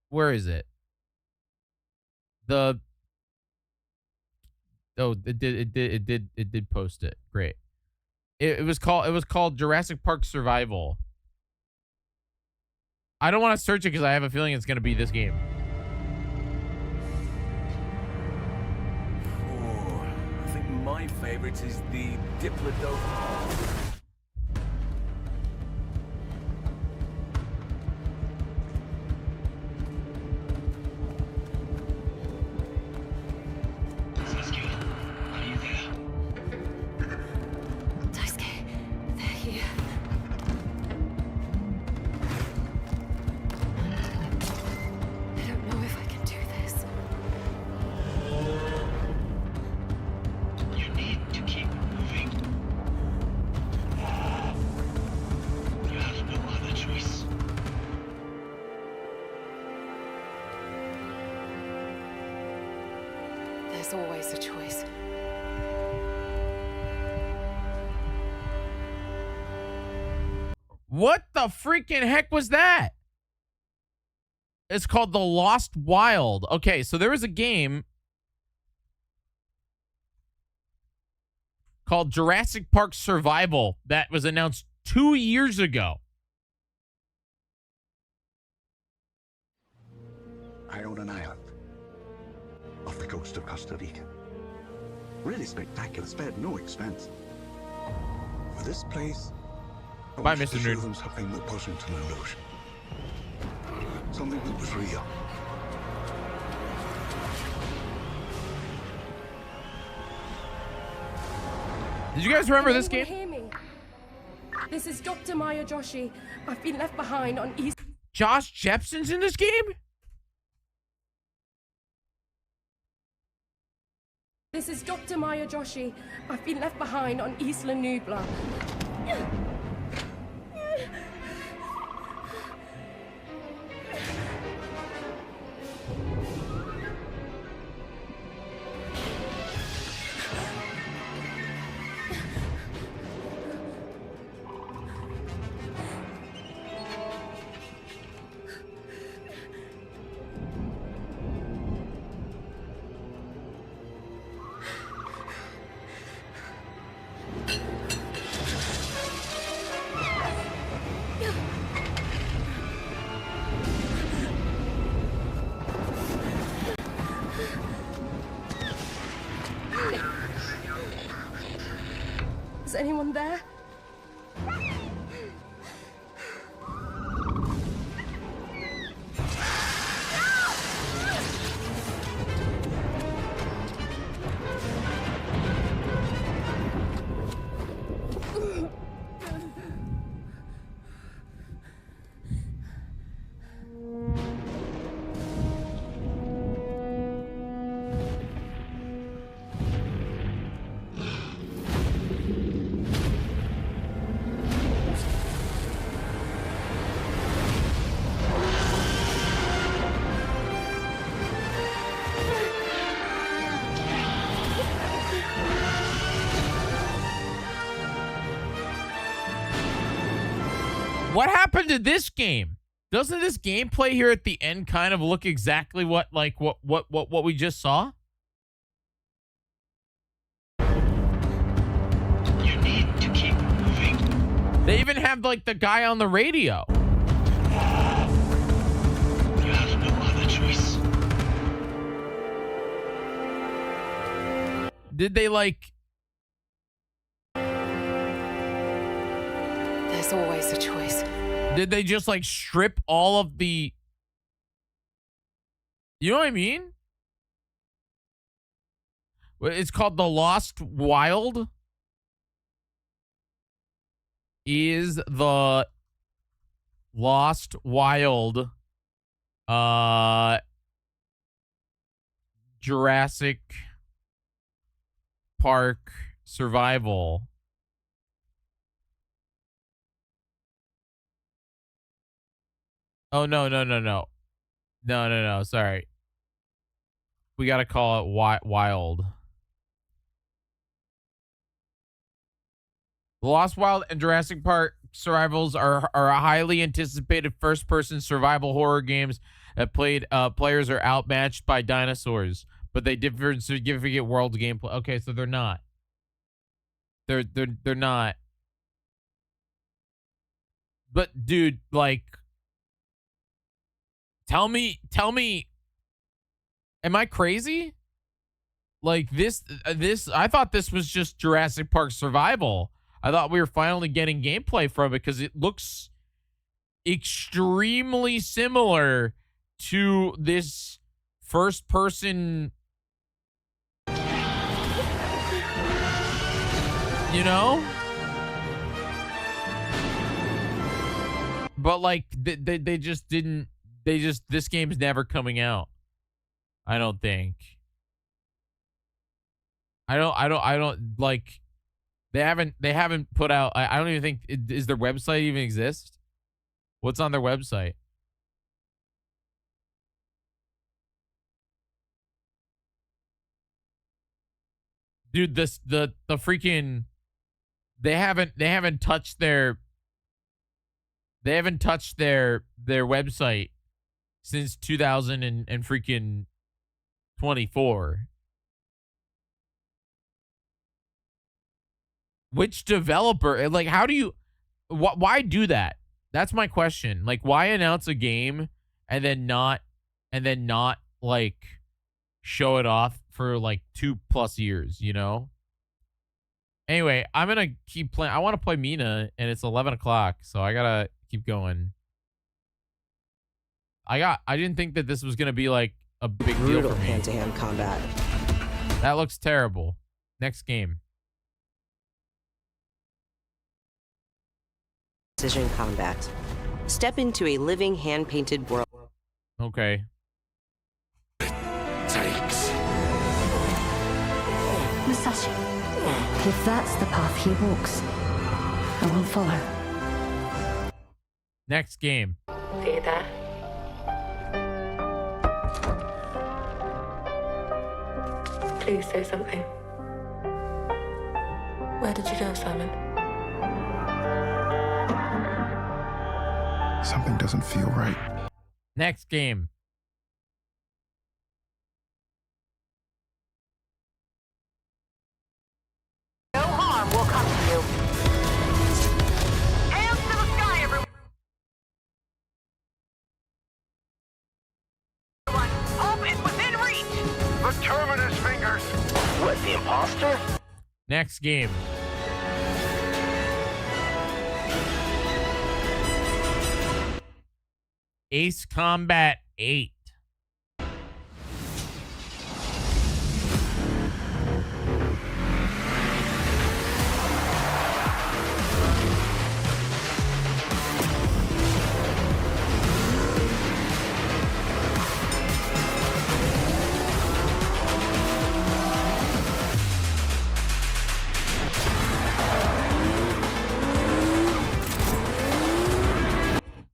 S1: where is it? The oh it did post it. Great. It was called Jurassic Park Survival. I don't want to search it because I have a feeling it's going to be this game.
S5: Oh, I think my favorite is the Diplodocus.
S8: Daisuke, they're here. I don't know if I can do this.
S3: You need to keep moving. You have no other choice.
S8: There's always a choice.
S1: What the freaking heck was that? It's called The Lost Wild. Okay, so there was a game called Jurassic Park Survival that was announced 2 years ago.
S9: I own an island off the coast of Costa Rica. Really spectacular, spared no expense. For this place, I
S1: Bye,
S9: wanted
S1: Mr.
S9: to show
S1: Nerd.
S9: them something that wasn't an illusion. Something that was real.
S1: Did you guys remember this game?
S10: Hear me. This is Dr. Maya Joshi. I've been left behind on East.
S1: Josh Jepson's in this game?
S10: This is Dr. Maya Joshi. I've been left behind on Isla Nubla. Is anyone there?
S1: What happened to this game? Doesn't this gameplay here at the end kind of look exactly what we just saw?
S3: You need to keep moving.
S1: They even have like the guy on the radio.
S3: You have no other choice.
S1: Did they like
S8: There's always a choice.
S1: Did they just like strip all of the, you know what I mean? It's called The Lost Wild. Is the Lost Wild Jurassic Park Survival? Oh, no. Sorry. We gotta call it Wild. The Lost Wild and Jurassic Park Survivals are highly anticipated first-person survival horror games that players are outmatched by dinosaurs, but they differ in significant world gameplay. Okay, so they're not. They're not. But dude, like, tell me, am I crazy? Like this, I thought this was just Jurassic Park Survival. I thought we were finally getting gameplay from it because it looks extremely similar to this first person, you know? But like they just didn't, this game's never coming out. I don't think. I don't like, they haven't put out, I don't even think, is their website even exist? What's on their website? Dude, the freaking, they haven't touched their website since 2000 and freaking 24. Which developer, like, how do you, why do that? That's my question. Like, why announce a game and then not like show it off for like 2+ years, you know? Anyway, I'm gonna keep playing. I want to play Mina, and it's 11 o'clock, so I gotta keep going. I didn't think that this was gonna be like a big deal for me.
S11: Hand-to-hand combat.
S1: That looks terrible. Next game.
S11: Precision combat. Step into a living hand-painted world.
S1: Okay.
S2: Takes.
S12: Musashi, if that's the path he walks, I will follow.
S1: Next game.
S12: Are you there? Please say something. Where did you go, Simon?
S7: Something doesn't feel right.
S1: Next game.
S13: No harm will come to you. Hands to the sky, everyone! Hope is within reach!
S2: The Terminus fingers!
S13: What, the imposter?
S1: Next game. Ace Combat 8.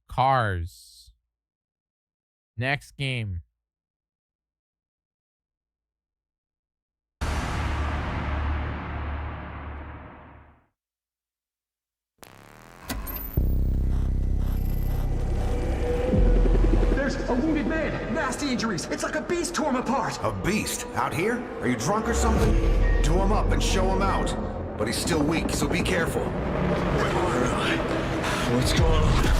S1: Cars. Next game.
S14: There's a wounded man. Nasty injuries. It's like a beast tore him apart.
S9: A beast? Out here? Are you drunk or something? Do him up and show him out. But he's still weak, so be careful.
S2: What's going on?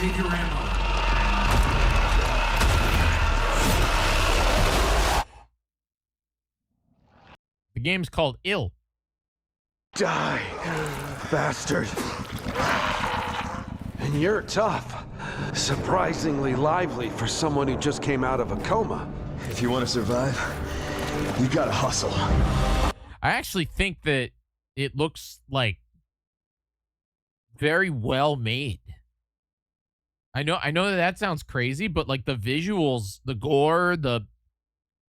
S14: Save your ammo.
S1: The game's called Ill.
S2: Die, bastard. And you're tough. Surprisingly lively for someone who just came out of a coma.
S7: If you want to survive, you gotta hustle.
S1: I actually think that it looks like very well made. I know that sounds crazy, but like the visuals, the gore,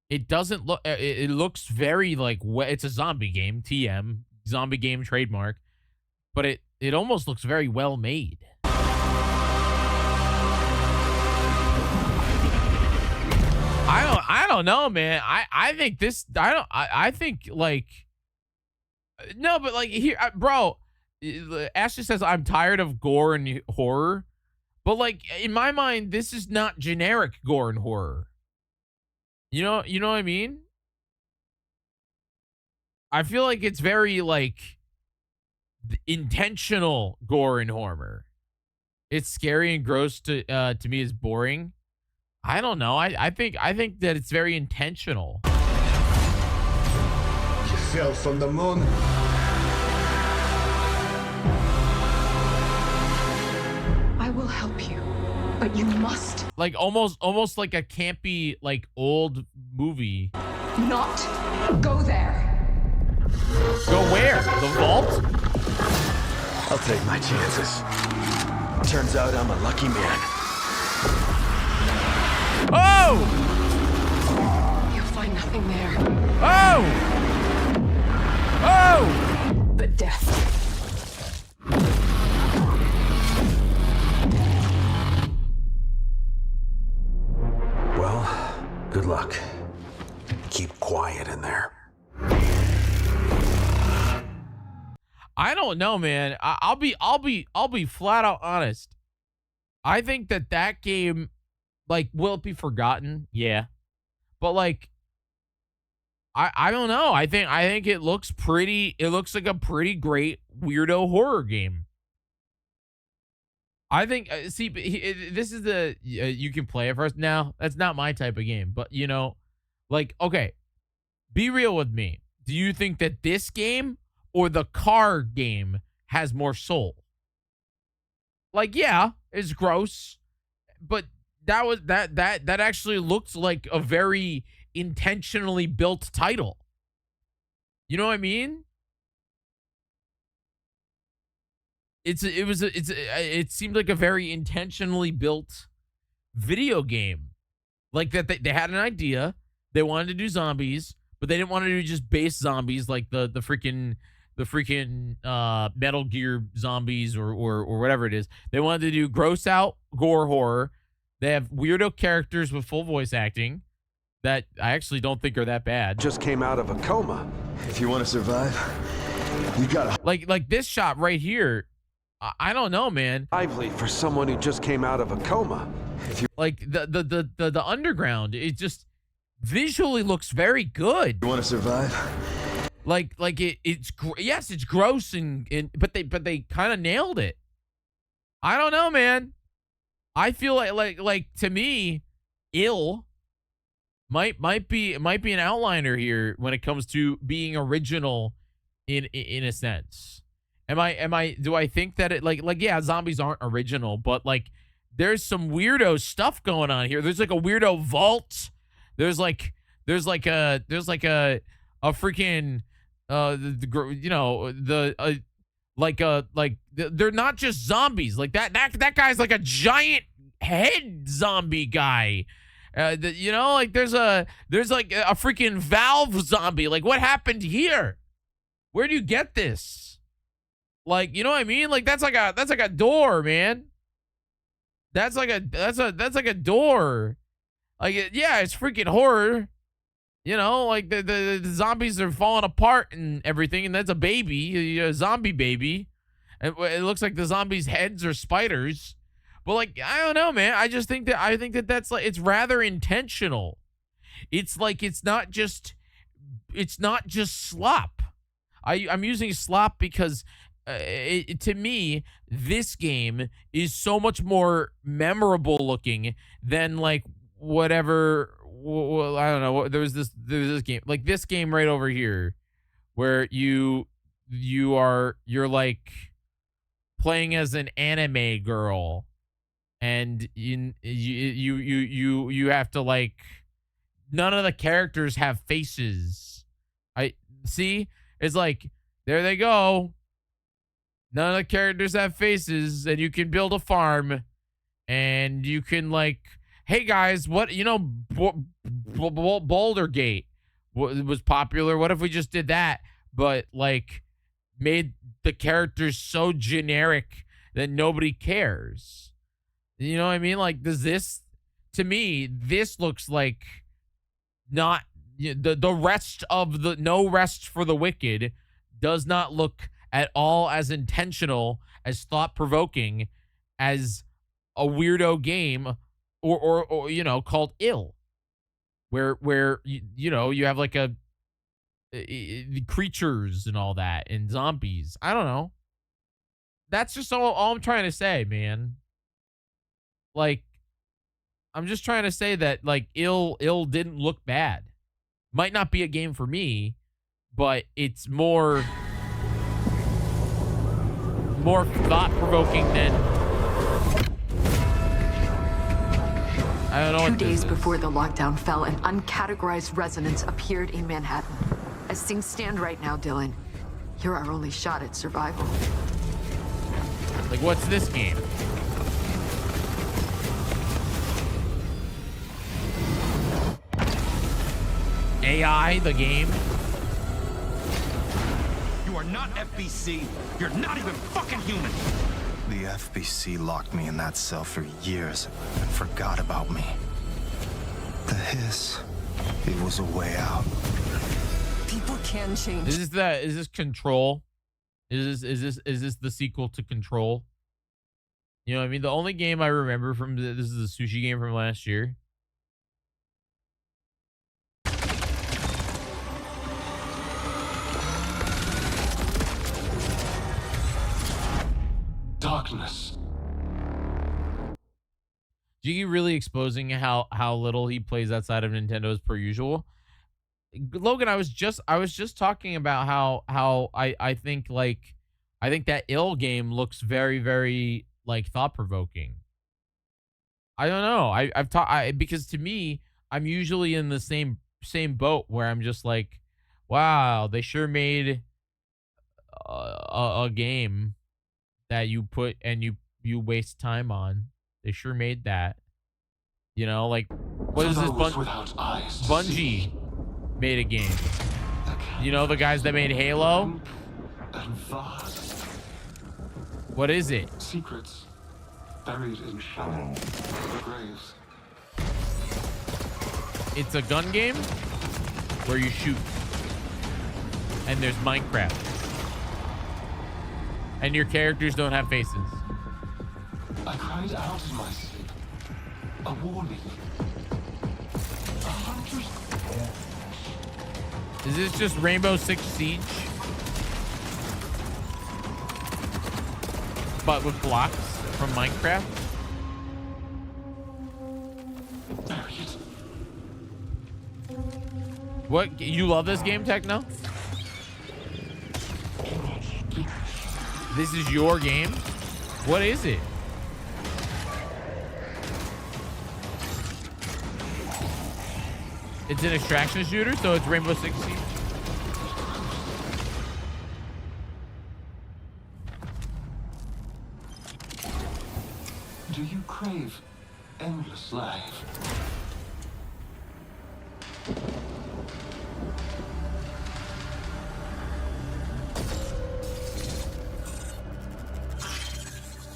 S1: it doesn't look, it looks very like, it's a zombie game, TM, zombie game trademark, but it almost looks very well made. I don't know, man. I think this, I think like, no, but like here, bro, Ashley says I'm tired of gore and horror, but like in my mind, this is not generic gore and horror. You know what I mean? I feel like it's very like intentional gore and horror. It's scary and gross to me is boring. I don't know. I think that it's very intentional.
S2: You fell from the moon.
S10: I will help you, but you must
S1: Like almost like a campy like old movie.
S10: not go there.
S1: Go where? The vault?
S2: I'll take my chances. Turns out I'm a lucky man.
S1: Oh!
S10: You'll find nothing there
S1: Oh! Oh!
S10: but death.
S9: Well, good luck. Keep quiet in there.
S1: I don't know, man. I'll be flat out honest. I think that game, like, will it be forgotten? Yeah, but like, I don't know. I think it looks pretty. It looks like a pretty great weirdo horror game. I think. See, this is the you can play it first. Now that's not my type of game, but you know, like, okay, be real with me. Do you think that this game or the car game has more soul? Like, yeah, it's gross, but that actually looks like a very intentionally built title. You know what I mean? It seemed like a very intentionally built video game. Like that they had an idea, they wanted to do zombies, but they didn't want to do just base zombies like the freaking Metal Gear zombies or whatever it is. They wanted to do gross out gore horror. They have weirdo characters with full voice acting that I actually don't think are that bad.
S9: Just came out of a coma.
S2: If you want to survive, you gotta
S1: like this shot right here. I don't know, man.
S9: Lively for someone who just came out of a coma.
S1: Like the underground, it just visually looks very good.
S2: You want to survive?
S1: Like yes, it's gross and but they kind of nailed it. I don't know, man. I feel like to me, ill might be an outliner here when it comes to being original in a sense. Do I think that it like yeah, zombies aren't original, but like there's some weirdo stuff going on here. There's like a weirdo vault. There's like a freaking they're not just zombies. Like that guy's like a giant head zombie guy. Like there's like a freaking Valve zombie. Like what happened here? Where do you get this? Like, you know what I mean? Like that's like a door, man. That's like a door. Like yeah, it's freaking horror. You know, like the zombies are falling apart and everything, and that's a baby, a zombie baby. And it looks like the zombies' heads are spiders. But like, I don't know, man. I think that's like, it's rather intentional. It's like it's not just slop. I'm using slop because to me, this game is so much more memorable looking than like whatever. Well, I don't know. There's this game, like this game right over here, where you're like playing as an anime girl, and you have to like, none of the characters have faces. I see. It's like, there they go. None of the characters have faces, and you can build a farm, And you can like, hey guys, what, you know, Boulder Gate was popular. What if we just did that, but like made the characters so generic that nobody cares? You know what I mean? Like, does this, to me, this looks like not the rest of the No Rest for the Wicked does not look at all as intentional, as thought-provoking as a weirdo game or you know, called Ill, where you know, you have like the creatures and all that and zombies. I don't know. That's just all I'm trying to say, man. Like, I'm just trying to say that like Ill didn't look bad. Might not be a game for me, but it's more thought-provoking than, I don't know.
S15: 2 days before the lockdown fell, an uncategorized resonance appeared in Manhattan. As things stand right now, Dylan, you're our only shot at survival.
S1: Like, what's this game? AI, the game?
S14: You are not FBC. You're not even fucking human.
S16: The FBC locked me in that cell for years and forgot about me. The hiss, it was a way out.
S15: People can change.
S1: Is this Control? Is this the sequel to Control? You know what I mean? The only game I remember from this is a sushi game from last year.
S3: Darkness.
S1: Jyggy really exposing how little he plays outside of Nintendo as per usual. Logan, I was just talking about how I think that Ill game looks very, very like thought-provoking. I don't know. I've talked because to me, I'm usually in the same boat where I'm just like, wow, they sure made a game that you put and you waste time on. They sure made that. You know, like, what is this? Bungie made a game. You know, the guys that made Halo?
S3: And vast.
S1: What is it?
S3: Secrets buried in shallow graves.
S1: It's a gun game where you shoot. And there's Minecraft. And your characters don't have faces.
S3: I cried out in my sleep. A warning. 100.
S1: Is this just Rainbow Six Siege? But with blocks from Minecraft? What? You love this game, Techno? This is your game? What is it? It's an extraction shooter, so it's Rainbow Six Siege.
S3: Do you crave endless life?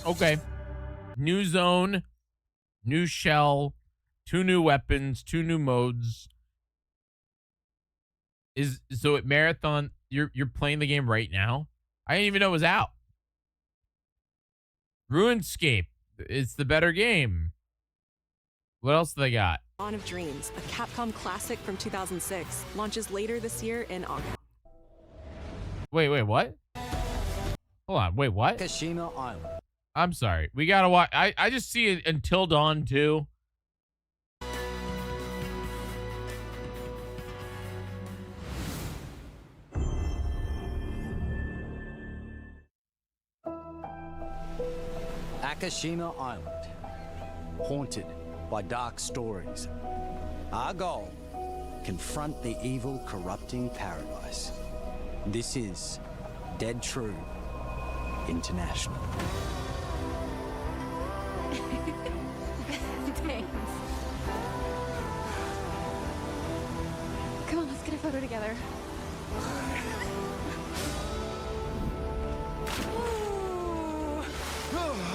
S1: Okay. New zone, new shell, 2 new weapons, 2 new modes. So at Marathon, you're playing the game right now? I didn't even know it was out. RuneScape, it's the better game. What else do they got?
S17: Dawn of Dreams, a Capcom classic from 2006, launches later this year in August.
S1: Wait, what? Hold on, wait, what?
S18: Kashima Island.
S1: I'm sorry. We gotta watch. I just see it Until Dawn 2.
S18: Akashima Island, haunted by dark stories. Our goal, confront the evil, corrupting paradise. This is Dead True International.
S17: photo together.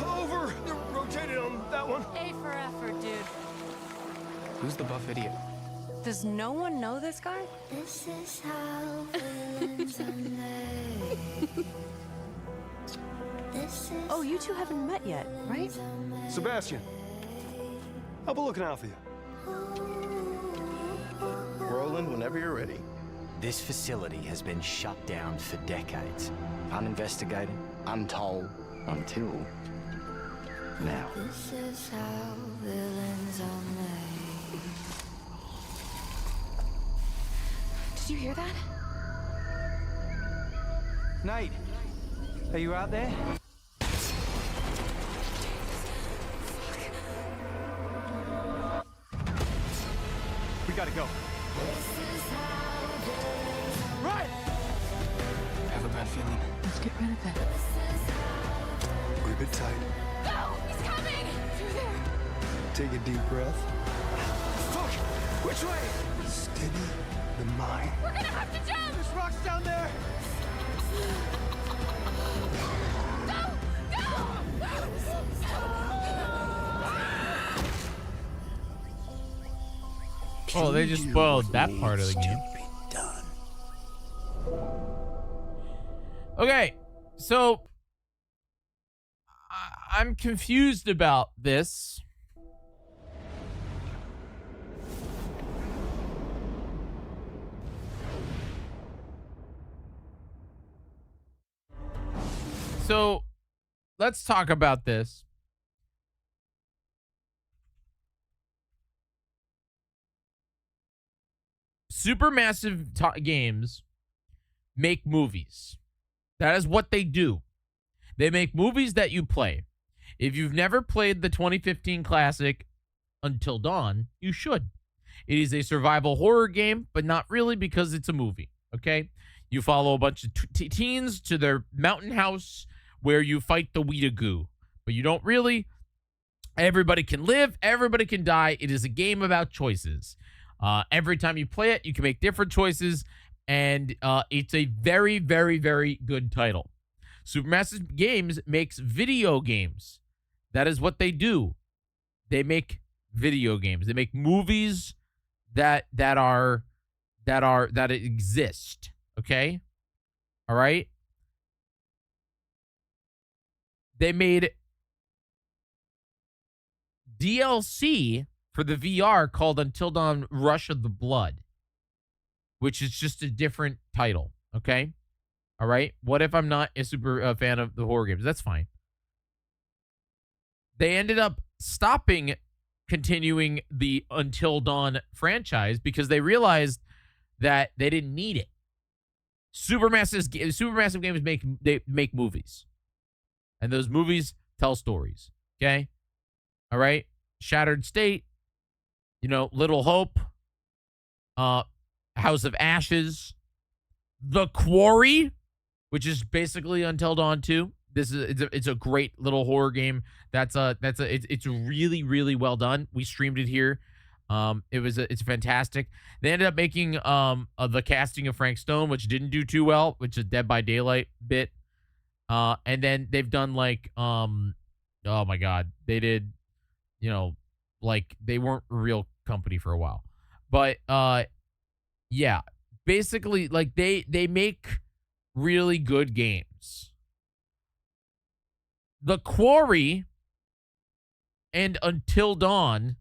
S14: Over! You rotated on that one.
S8: A for effort, dude.
S5: Who's the buff idiot?
S8: Does no one know this guy?
S4: This is how villains are made.
S17: Oh, you two haven't met yet, right?
S14: Sebastian, I'll be looking out for you.
S19: Roland, whenever you're ready.
S18: This facility has been shut down for decades. Uninvestigated, untold, until now.
S4: This is how villains are made.
S17: Did you hear that?
S18: Nate, are you out there?
S14: We gotta go. Right!
S5: I have a bad feeling.
S17: Let's get rid of it.
S9: Grip it tight.
S17: No! He's coming! Through there!
S9: Take a deep breath.
S14: Fuck! Which way?
S9: Steady the mind.
S17: We're gonna have to jump!
S14: There's rocks down there!
S17: Go!
S1: Oh, they just spoiled that part of the game. Okay, so I'm confused about this. So let's talk about this. Supermassive games make movies. That is what they do. They make movies that you play. If you've never played the 2015 classic Until Dawn, you should. It is a survival horror game, but not really because it's a movie, okay? You follow a bunch of teens to their mountain house where you fight the Weeda Goo, but you don't really. Everybody can live, everybody can die. It is a game about choices. Every time you play it, you can make different choices, and it's a very, very, very good title. Supermassive Games makes video games. That is what they do. They make video games. They make movies that exist. Okay? All right? They made DLC for the VR called Until Dawn Rush of the Blood, which is just a different title, okay? All right? What if I'm not a super fan of the horror games? That's fine. They ended up stopping continuing the Until Dawn franchise because they realized that they didn't need it. Supermassive games make movies. And those movies tell stories, okay? All right? Shattered State, Little Hope, House of Ashes, The Quarry, which is basically Until Dawn 2. It's a great little horror game. It's really, really well done. We streamed it here. It's fantastic. They ended up making the casting of Frank Stone, which didn't do too well, which is Dead by Daylight bit. And then they've done oh my God, they did, they weren't a real company for a while, but yeah, basically they make really good games. The Quarry and Until Dawn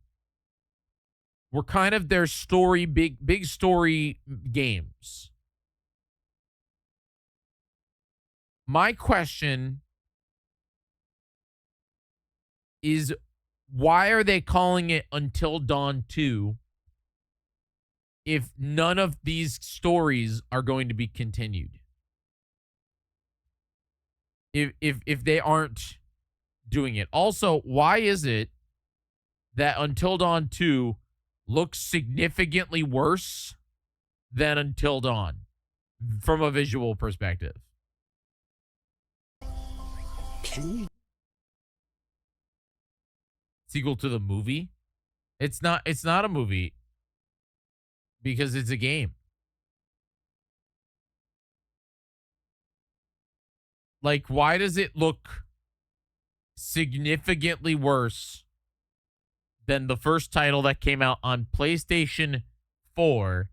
S1: were kind of their big story games. My question is, why are they calling it Until Dawn 2 if none of these stories are going to be continued? If they aren't doing it. Also, why is it that Until Dawn 2 looks significantly worse than Until Dawn from a visual perspective? Sequel to the movie? It's not a movie because it's a game. Like, why does it look significantly worse than the first title that came out on PlayStation 4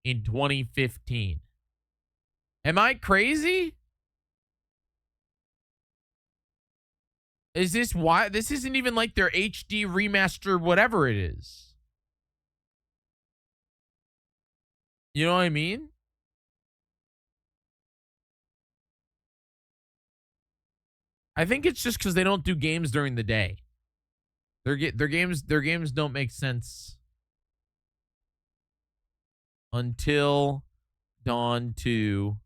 S1: in 2015? Am I crazy? Is this why? This isn't even like their HD remaster, whatever it is. You know what I mean? I think it's just because they don't do games during the day. Their games don't make sense until Dawn 2.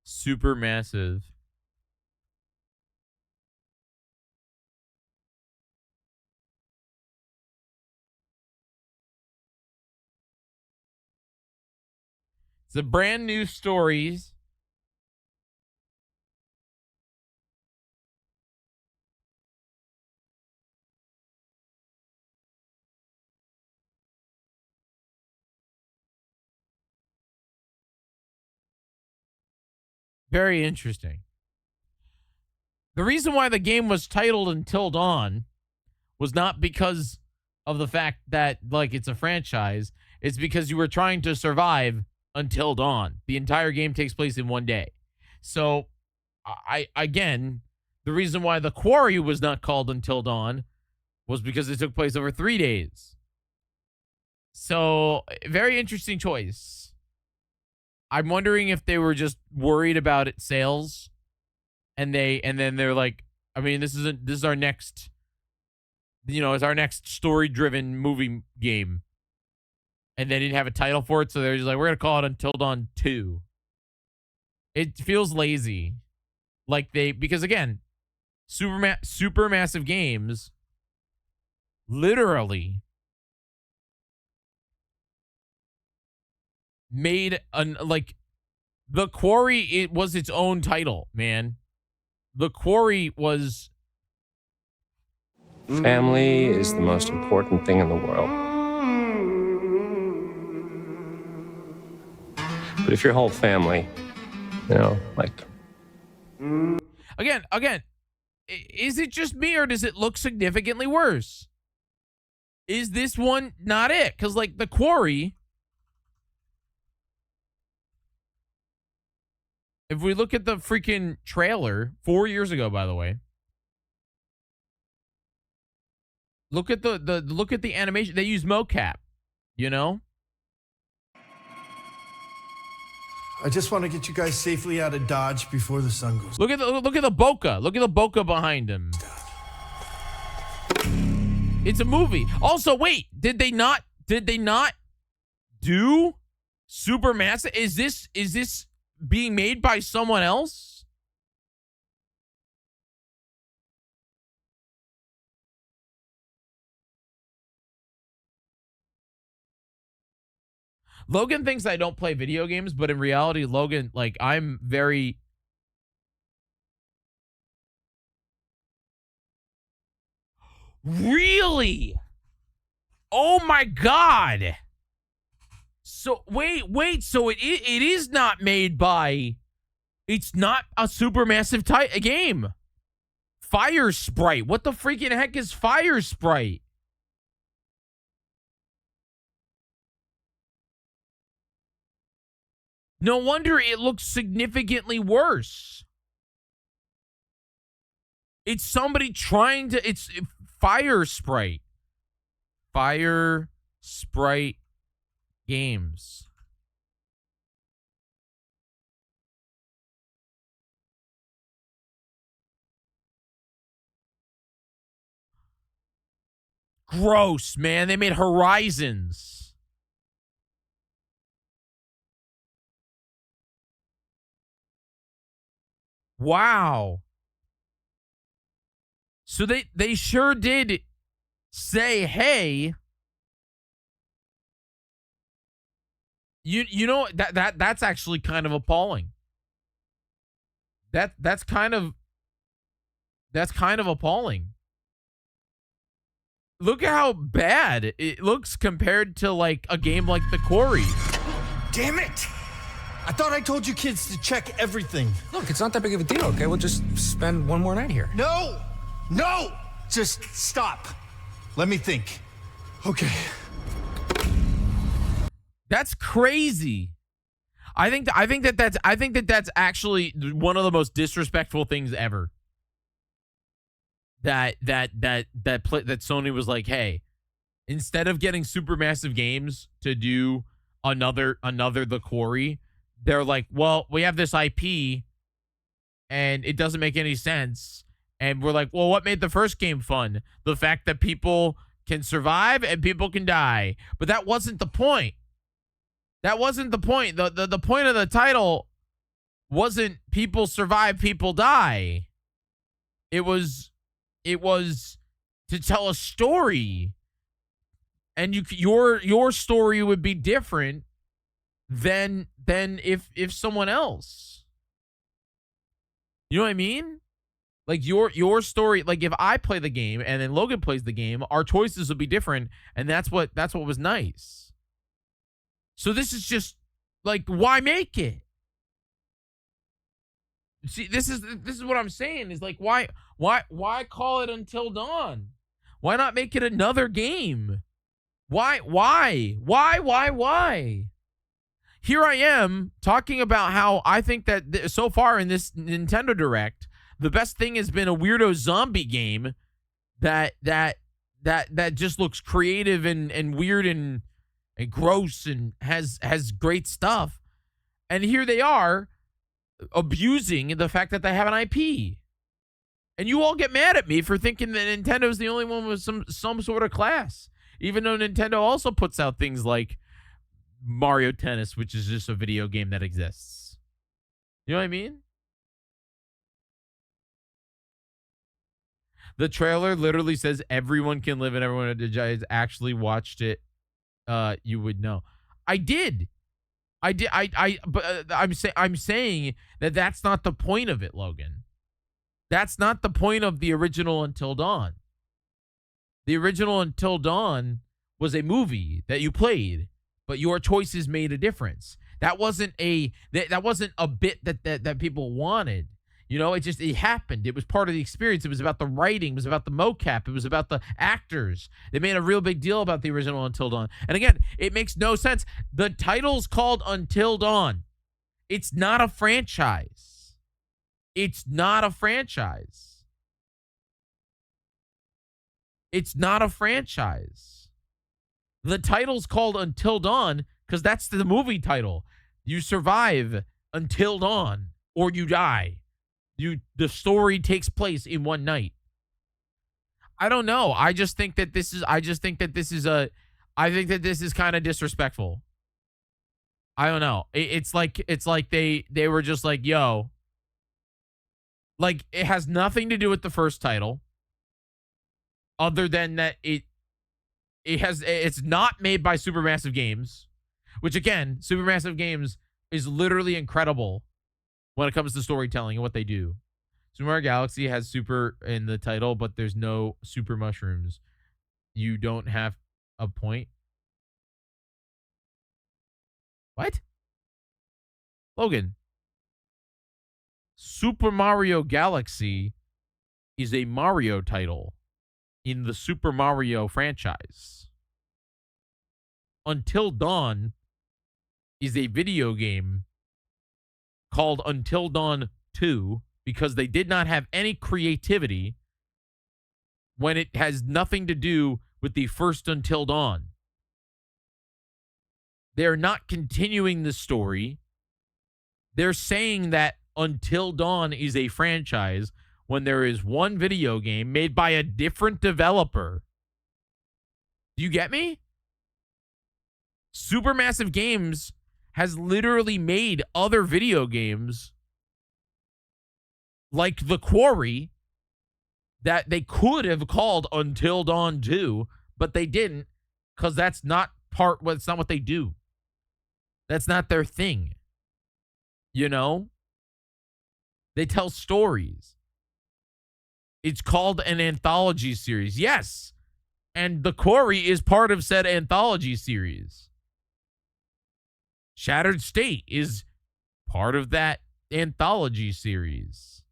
S1: Supermassive. It's a brand new stories. Very interesting. The reason why the game was titled Until Dawn was not because of the fact that, like, it's a franchise. It's because you were trying to survive until dawn. The entire game takes place in one day. So, again, the reason why the Quarry was not called Until Dawn was because it took place over 3 days. So, very interesting choice. I'm wondering if they were just worried about its sales, and then they're like, I mean, this is our next, it's our next story-driven movie game, and they didn't have a title for it, so they're just like, we're gonna call it Until Dawn 2. It feels lazy, because again, super massive games, literally made the Quarry. It was its own title, man. The Quarry was.
S20: Family is the most important thing in the world. But if your whole family,
S1: Again, is it just me, or does it look significantly worse? Is this one not it? Because, the Quarry, if we look at the freaking trailer 4 years ago, by the way, look at the animation. They use mocap,
S21: I just want to get you guys safely out of Dodge before the sun goes.
S1: Look at the bokeh. Look at the bokeh behind him. It's a movie. Also, wait, did they not do Supermassive? Is this being made by someone else? Logan thinks I don't play video games, but in reality, Logan, I'm very... Really? Oh my God. So, wait, so it is not made by... It's not a Supermassive game. Fire Sprite. What the freaking heck is Fire Sprite? No wonder it looks significantly worse. It's somebody trying to... It's Fire Sprite. Fire Sprite Games. Gross, man. They made Horizons. Wow. So they sure did say, hey, you know that's actually kind of appalling. That's kind of appalling. look at how bad it looks compared to like a game like The Quarry.
S21: Damn it! I thought I told you kids to check everything.
S6: Look, it's not that big of a deal, okay? We'll just spend one more night here.
S21: No! No! Just stop. Let me think. Okay.
S1: That's crazy. I think that that's actually one of the most disrespectful things ever. That Sony was like, hey, instead of getting Supermassive Games to do another The Quarry, they're like, well, we have this IP and it doesn't make any sense. And we're like, well, what made the first game fun? The fact that people can survive and people can die. But that wasn't the point. That wasn't the point. The point of the title wasn't people survive, people die. It was to tell a story. And your story would be different than if someone else. You know what I mean? Like your story, like if I play the game and then Logan plays the game, our choices would be different, and that's what was nice. So this is just like, why make it? See, this is what I'm saying is like, why call it Until Dawn? Why not make it another game? Why? Here I am talking about how I think that so far in this Nintendo Direct, the best thing has been a weirdo zombie game that just looks creative and weird and gross and has great stuff. And here they are abusing the fact that they have an IP. And you all get mad at me for thinking that Nintendo's the only one with some sort of class. Even though Nintendo also puts out things like Mario Tennis, which is just a video game that exists. You know what I mean? The trailer literally says everyone can live and everyone at the Giants actually watched it. You would know. I did. But I'm saying that that's not the point of it, Logan. That's not the point of the original Until Dawn. The original Until Dawn was a movie that you played, but your choices made a difference. That wasn't a bit that people wanted. You know, it happened. It was part of the experience. It was about the writing. It was about the mocap. It was about the actors. They made a real big deal about the original Until Dawn. And again, it makes no sense. The title's called Until Dawn. It's not a franchise. It's not a franchise. It's not a franchise. The title's called Until Dawn because that's the movie title. You survive until dawn or you die. The story takes place in one night. I don't know. I think that this is kind of disrespectful. I don't know. It's like they were just like, yo, like it has nothing to do with the first title other than that it's not made by Supermassive Games, which again, Supermassive Games is literally incredible when it comes to storytelling and what they do. Super Mario Galaxy has super in the title, but there's no super mushrooms. You don't have a point. What? Logan. Super Mario Galaxy is a Mario title in the Super Mario franchise. Until Dawn is a video game called Until Dawn 2 because they did not have any creativity when it has nothing to do with the first Until Dawn. They're not continuing the story. They're saying that Until Dawn is a franchise when there is one video game made by a different developer. Do you get me? Supermassive Games has literally made other video games like The Quarry that they could have called Until Dawn 2, but they didn't because that's not what they do. That's not their thing. You know? They tell stories. It's called an anthology series. Yes, And The Quarry is part of said anthology series. Shattered State is part of that anthology series.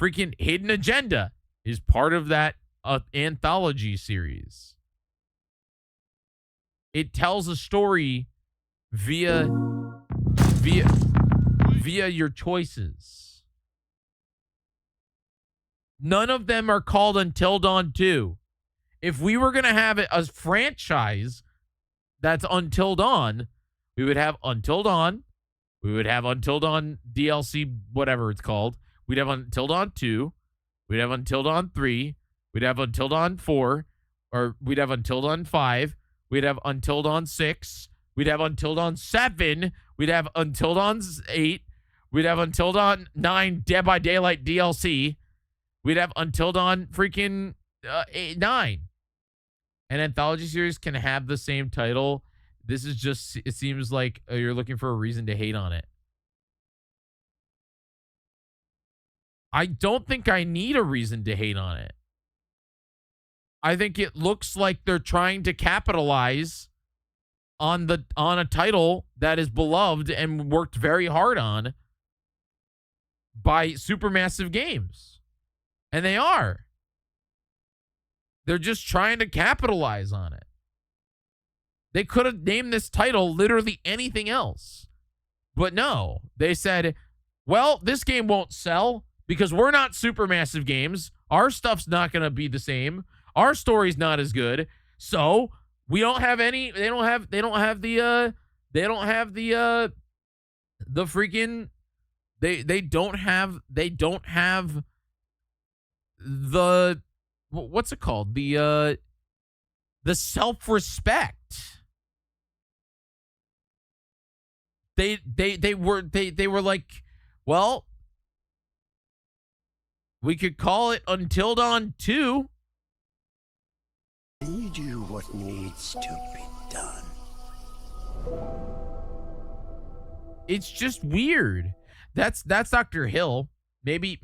S1: Freaking Hidden Agenda is part of that anthology series. It tells a story via your choices. None of them are called Until Dawn 2. If we were going to have it as franchise that's Until Dawn, we would have Until Dawn. We would have Until Dawn DLC, whatever it's called. We'd have Until Dawn 2. We'd have Until Dawn 3. We'd have Until Dawn 4. Or we'd have Until Dawn 5. We'd have Until Dawn 6. We'd have Until Dawn 7. We'd have Until Dawn 8. We'd have Until Dawn 9 Dead by Daylight DLC. We'd have Until Dawn freaking 9. An anthology series can have the same title. This is just, it seems like you're looking for a reason to hate on it. I don't think I need a reason to hate on it. I think it looks like they're trying to capitalize on a title that is beloved and worked very hard on by Supermassive Games. And they are. They're just trying to capitalize on it. They could have named this title literally anything else. But no, they said, well, this game won't sell because we're not Supermassive Games. Our stuff's not going to be the same. Our story's not as good. So we don't have any, they don't have the freaking, they don't have the, what's it called? The self-respect. They were like, well, we could call it Until Dawn 2.
S11: You do what needs to be done.
S1: It's just weird. That's Dr. Hill. Maybe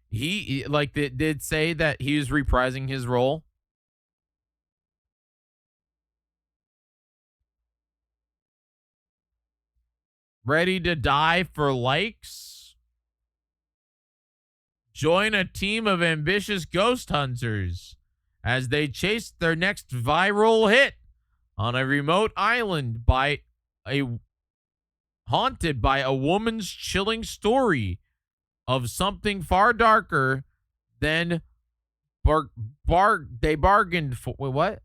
S1: he like did say that he was reprising his role. Ready to die for likes? Join a team of ambitious ghost hunters as they chase their next viral hit on a remote island haunted by a woman's chilling story of something far darker than they bargained for. Wait, what?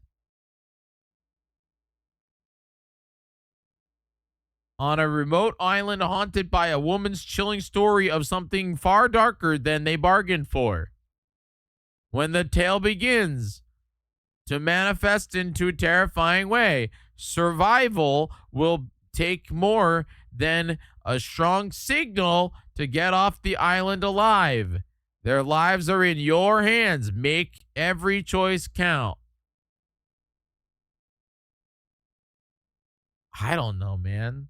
S1: On a remote island haunted by a woman's chilling story of something far darker than they bargained for. When the tale begins to manifest into a terrifying way, survival will take more than a strong signal to get off the island alive. Their lives are in your hands. Make every choice count. I don't know, man.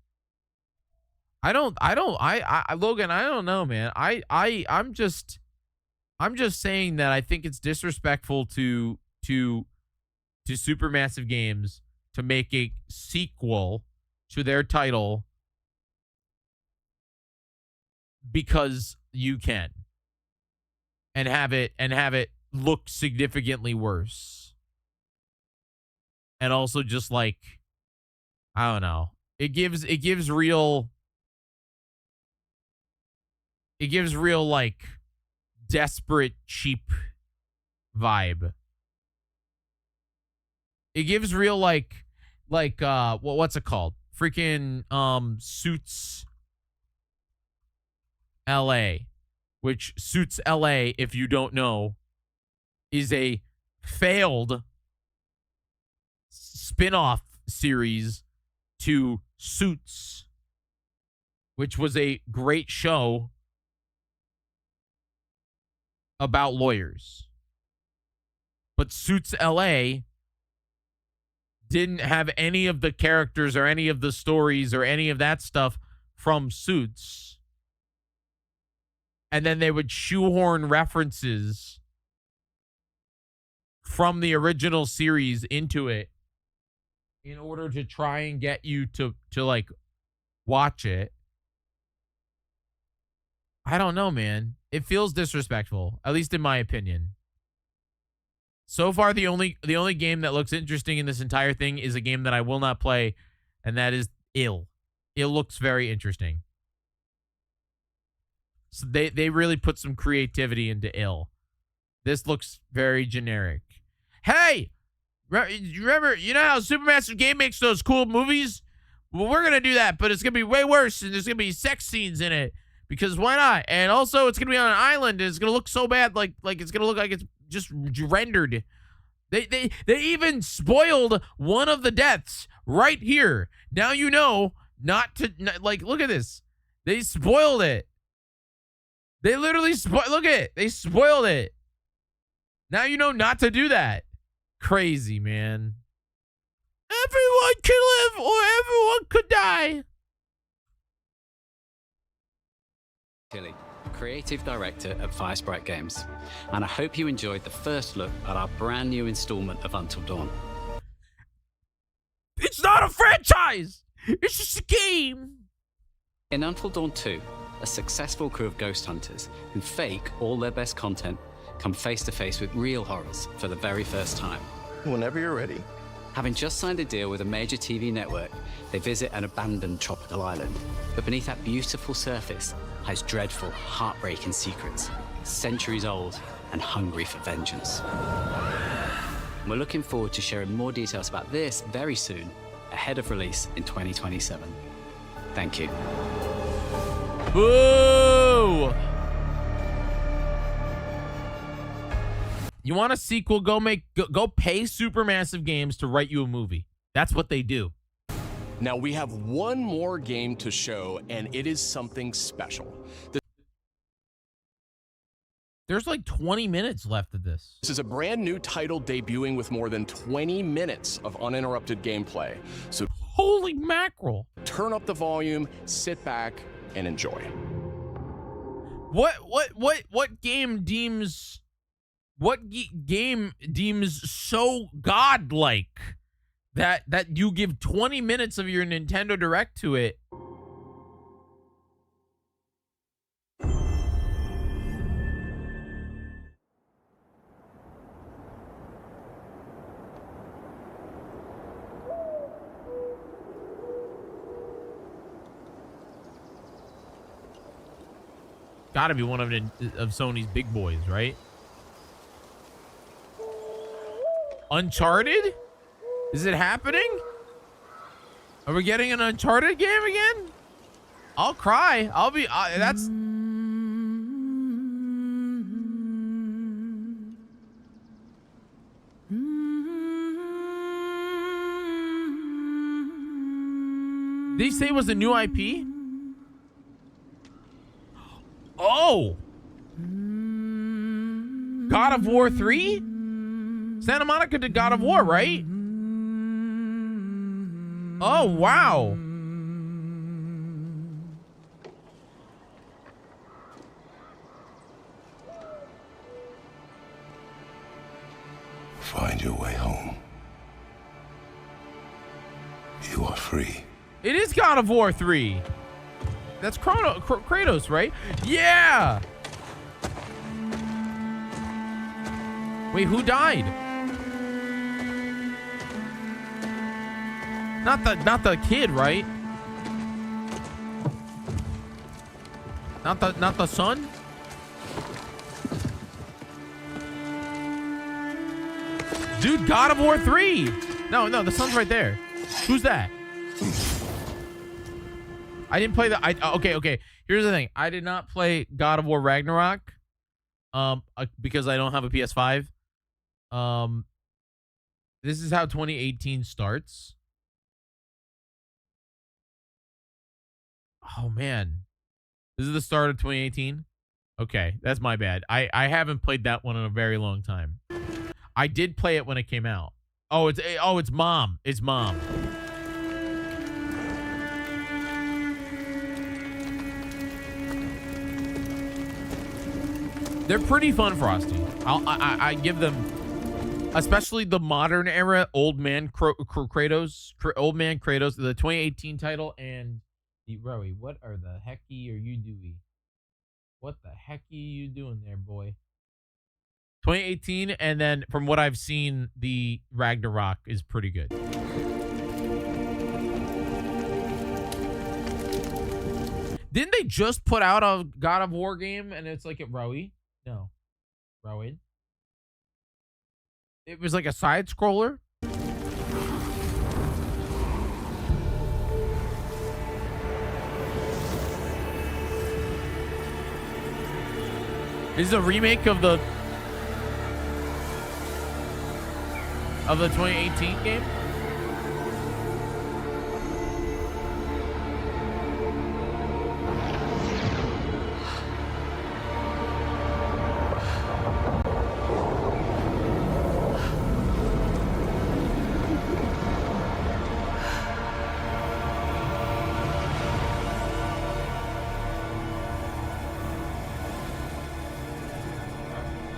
S1: Logan, I don't know, man. I'm just saying that I think it's disrespectful to Supermassive Games to make a sequel to their title because you can, and have it look significantly worse. And also just like, I don't know. It gives real like desperate cheap vibe. It gives real like what's it called? Freaking Suits LA, which Suits LA, if you don't know, is a failed spin-off series to Suits, which was a great show about lawyers. But Suits LA didn't have any of the characters or any of the stories or any of that stuff from Suits. And then they would shoehorn references from the original series into it in order to try and get you to like watch it. I don't know, man. It feels disrespectful, at least in my opinion. So far, the only game that looks interesting in this entire thing is a game that I will not play, and that is Ill. It looks very interesting. So they really put some creativity into Ill. This looks very generic. Hey, remember, you know how Supermassive Game makes those cool movies? Well, we're gonna do that, but it's gonna be way worse, and there's gonna be sex scenes in it because why not? And also, it's gonna be on an island, and it's gonna look so bad, like it's gonna look like it's just rendered. They even spoiled one of the deaths right here. Now you know not to like. Look at this. They spoiled it. They literally look at it. They spoiled it. Now you know not to do that. Crazy, man. Everyone can live or everyone could die.
S12: Tilly, Creative Director at Firesprite Games, and I hope you enjoyed the first look at our brand new installment of Until Dawn.
S1: It's not a franchise! It's just a game!
S12: In Until Dawn 2, a successful crew of ghost hunters who fake all their best content come face to face with real horrors for the very first time.
S19: Whenever you're ready.
S12: Having just signed a deal with a major TV network, they visit an abandoned tropical island. But beneath that beautiful surface lies dreadful, heartbreaking secrets, centuries old and hungry for vengeance. We're looking forward to sharing more details about this very soon, ahead of release in 2027. Thank you.
S1: Boo! You want a sequel? Go pay Supermassive Games to write you a movie. That's what they do.
S22: Now we have one more game to show, and it is something special.
S1: There's like 20 minutes left of this.
S22: This is a brand new title debuting with more than 20 minutes of uninterrupted gameplay. So
S1: holy mackerel.
S22: Turn up the volume, sit back, and enjoy.
S1: What game deems so godlike that you give 20 minutes of your Nintendo Direct to it? Gotta be one of Sony's big boys, right? Uncharted? Is it happening? Are we getting an Uncharted game again? I'll cry. I'll be that's Did he say it was a new IP? Oh! God of War 3? Santa Monica did God of War, right? Oh, wow.
S11: Find your way home. You are free.
S1: It is God of War 3. That's Kratos, right? Yeah! Wait, who died? Not the kid, right? Not the son? Dude, God of War 3. No, the son's right there. Who's that? I didn't play the okay. Here's the thing. I did not play God of War Ragnarok because I don't have a PS5. This is how 2018 starts. Oh man. This is the start of 2018. Okay, that's my bad. I haven't played that one in a very long time. I did play it when it came out. Oh, it's Mom. It's Mom. They're pretty fun, Frosty. I give them especially the modern era old man Kratos, old man Kratos, the 2018 title, and the Rowie. What are the hecky are you doing? What the heck are you doing there, boy? 2018, and then from what I've seen, the Ragnarok is pretty good. Didn't they just put out a God of War game and it's like at Rowie? No. Rowie. It was like a side scroller. This is a remake of the 2018 game.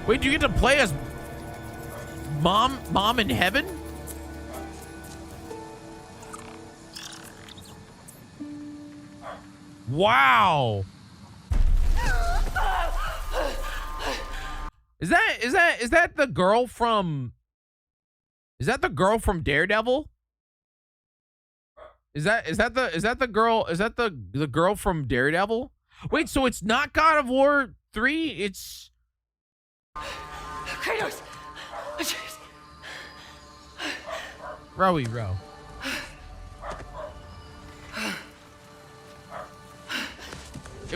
S1: Wait, do you get to play as mom in heaven? Wow. Is that the girl from Daredevil? Is that the girl from Daredevil? Wait, so it's not God of War 3, it's
S15: Kratos!
S1: Rowie Row.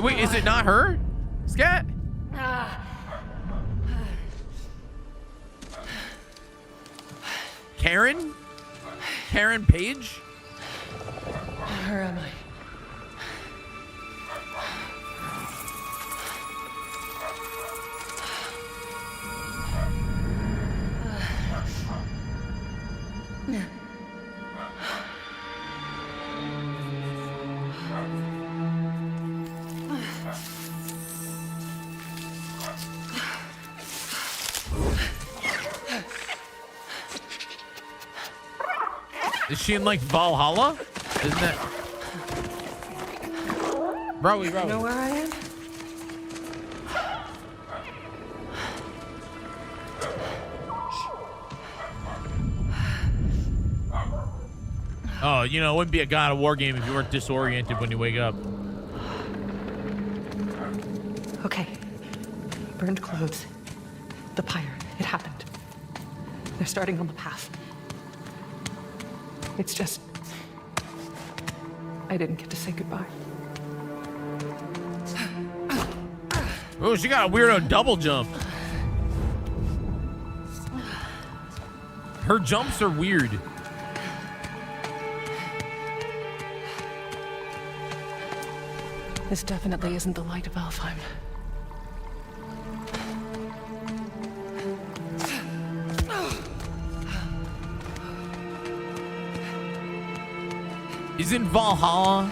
S1: Wait, is it not her? Scat? Karen? Karen Page?
S15: Where am I?
S1: Is she in like Valhalla? Isn't that Rowie?
S15: You know where I am?
S1: Oh, you know, it wouldn't be a God of War game if you weren't disoriented when you wake up.
S15: Okay. Burned clothes. The pyre. It happened. They're starting on the path. It's just... I didn't get to say goodbye.
S1: Oh, she got a weirdo double jump. Her jumps are weird.
S15: This definitely isn't the light of Alfheim.
S1: Isn't Valhalla?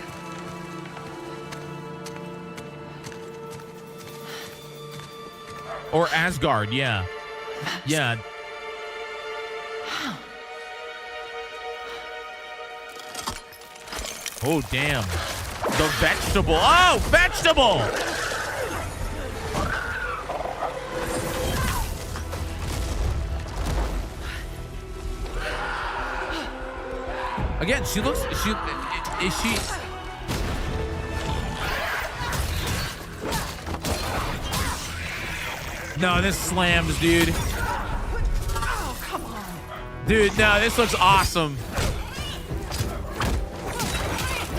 S1: Or Asgard, yeah. Yeah. Oh, damn. The vegetable. Oh, vegetable! Again, she looks, is she? No, this slams, dude.
S15: Oh, come on.
S1: Dude, no, this looks awesome.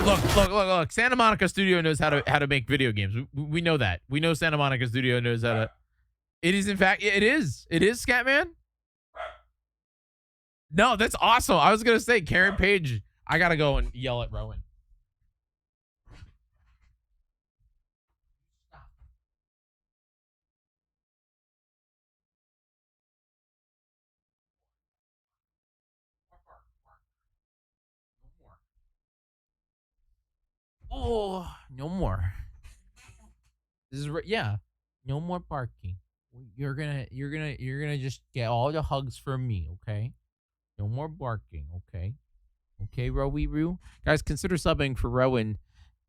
S1: Look. Santa Monica Studio knows how to make video games. We know that. We know Santa Monica Studio knows how to. It is, in fact, it is. It is, Scatman. No, that's awesome. I was gonna say, Karen Page. I gotta go and yell at Rowan. Oh, no more. This is yeah. No more barking. You're gonna just get all the hugs from me, okay? No more barking, okay? Okay, Rowie Roo. Guys, consider subbing for Rowan.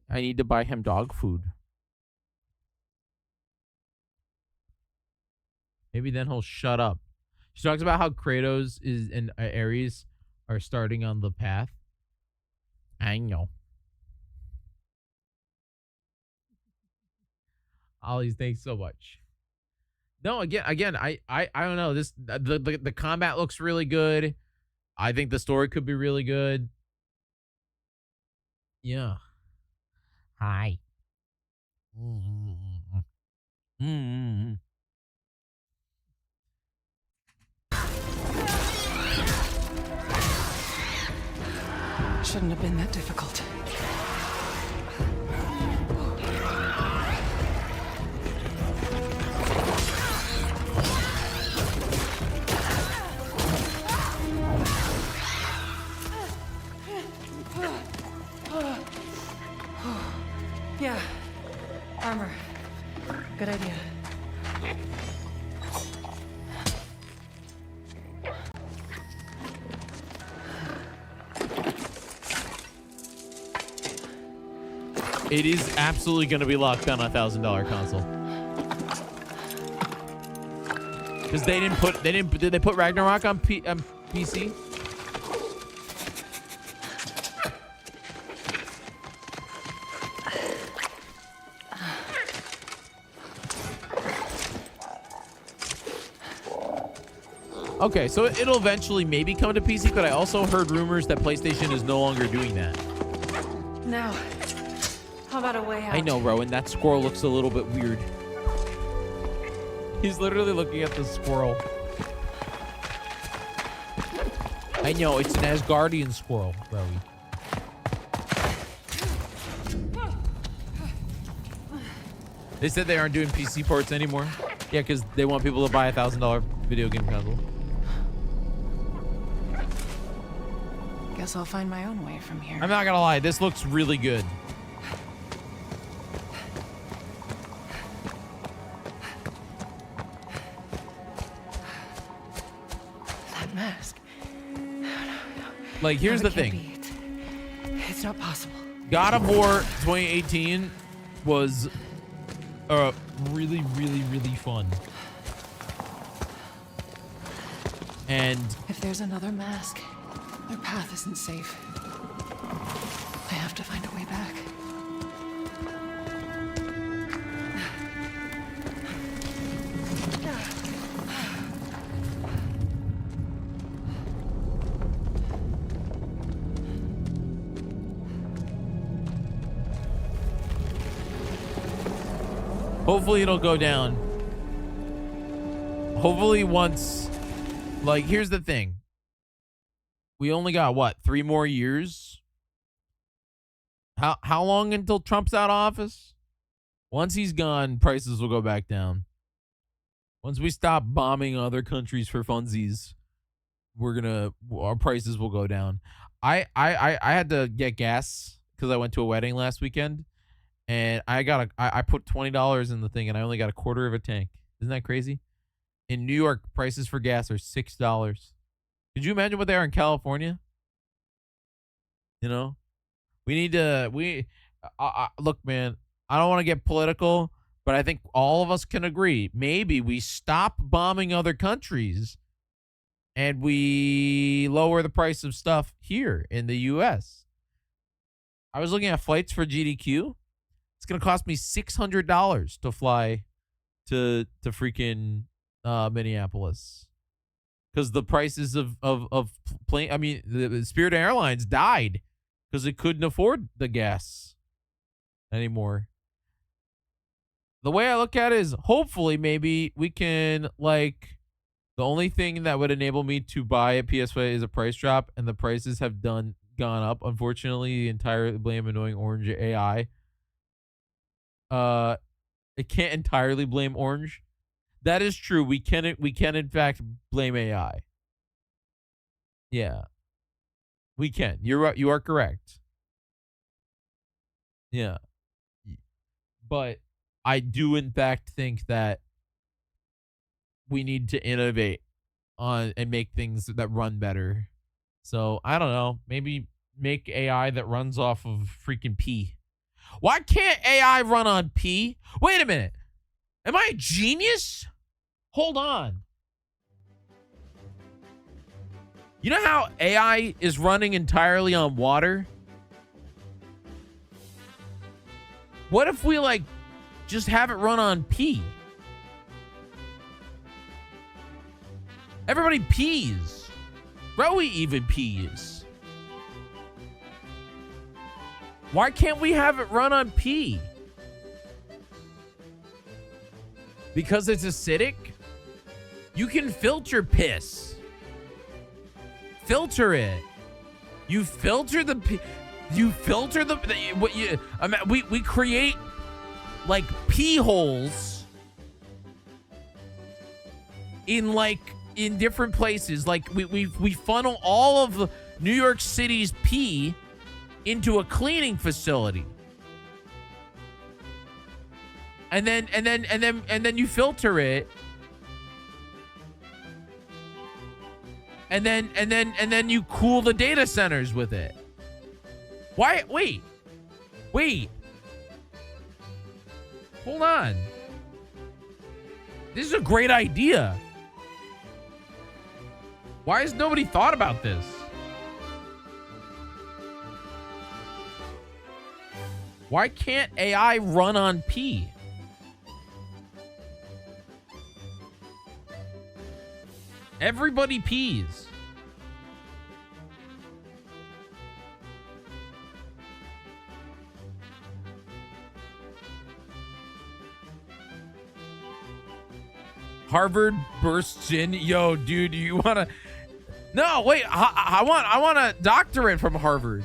S1: I need to buy him dog food. Maybe then he'll shut up. She talks about how Kratos is and Ares are starting on the path. I know. Ollie, thanks so much. No, again, I don't know. This the combat looks really good. I think the story could be really good. Yeah. Hi. Mm-hmm.
S15: Shouldn't have been that difficult. Yeah. Armor. Good idea.
S1: It is absolutely going to be locked on a $1,000 console. Because did they put Ragnarok on PC? Okay, so it'll eventually maybe come to PC, but I also heard rumors that PlayStation is no longer doing that.
S15: Now, how about a way out?
S1: I know, Rowan. That squirrel looks a little bit weird. He's literally looking at the squirrel. I know, it's an Asgardian squirrel, Rowie. They said they aren't doing PC ports anymore. Yeah, because they want people to buy a $1,000 video game console.
S15: Guess I'll find my own way from here.
S1: I'm not gonna lie, this looks really good.
S15: That mask.
S1: Like, here's the thing.
S15: It's not possible.
S1: God of War 2018 was really, really, really fun. And
S15: if there's another mask, their path isn't safe. I have to find a way back.
S1: hopefully it'll go down. Hopefully once, like, here's the thing. We only got, what, 3 more years? How long until Trump's out of office? Once he's gone, prices will go back down. Once we stop bombing other countries for funsies, our prices will go down. I had to get gas because I went to a wedding last weekend, and I put $20 in the thing, and I only got a quarter of a tank. Isn't that crazy? In New York, prices for gas are $6. Could you imagine what they are in California? You know, we need to, look, man, I don't want to get political, but I think all of us can agree. Maybe we stop bombing other countries and we lower the price of stuff here in the U.S. I was looking at flights for GDQ. It's going to cost me $600 to fly to freaking Minneapolis. Because the prices of plane, I mean, the Spirit Airlines died because it couldn't afford the gas anymore. The way I look at it is hopefully maybe we can, like, the only thing that would enable me to buy a PS5 is a price drop, and the prices have gone up. Unfortunately, entirely blame annoying Orange AI. I can't entirely blame Orange. That is true. We can in fact blame AI. Yeah. We can. You are correct. Yeah. But I do in fact think that we need to innovate on and make things that run better. So I don't know. Maybe make AI that runs off of freaking pee. Why can't AI run on pee? Wait a minute. Am I a genius? Hold on. You know how AI is running entirely on water? What if we like just have it run on pee? Everybody pees. Rowie even pees. Why can't we have it run on pee? Because it's acidic? You can filter piss. Filter it. You filter the pee. You filter the what you we create like pee holes in different places. Like we funnel all of New York City's pee into a cleaning facility. And then you filter it. And then you cool the data centers with it. Why? Wait. Hold on. This is a great idea. Why has nobody thought about this? Why can't AI run on pee? Everybody pees. Harvard bursts in. Yo, dude, you want to... No, wait. I want a doctorate from Harvard.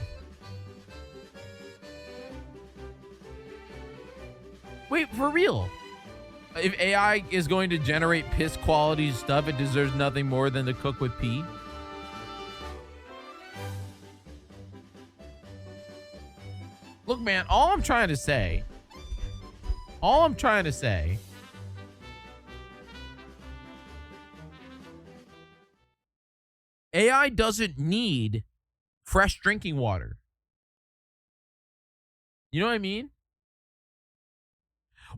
S1: Wait, for real. If AI is going to generate piss quality stuff, it deserves nothing more than to cook with pee. Look, man, all I'm trying to say AI doesn't need fresh drinking water. You know what I mean?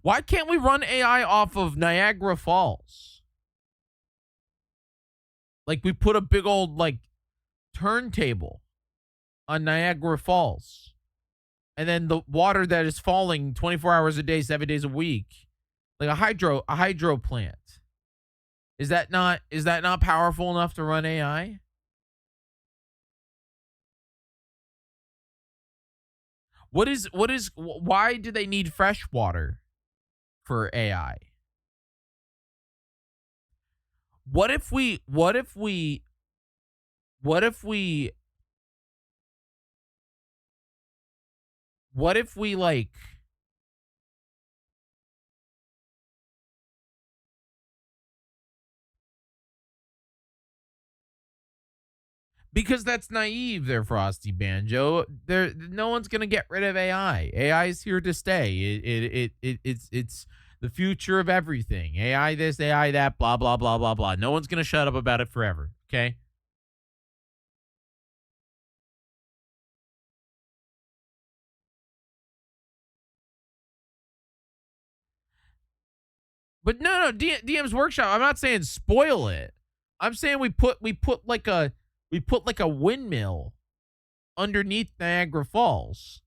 S1: Why can't we run AI off of Niagara Falls? Like we put a big old like turntable on Niagara Falls. And then the water that is falling 24 hours a day, 7 days a week, like a hydro plant. Is that not powerful enough to run AI? Why do they need fresh water for AI? What if we like because that's naive there, Frosty Banjo. No one's gonna get rid of AI. AI is here to stay. It's the future of everything. AI this, AI that, blah, blah, blah, blah, blah. No one's gonna shut up about it forever. Okay. But no, DM's Workshop. I'm not saying spoil it. I'm saying we put like a windmill underneath Niagara Falls,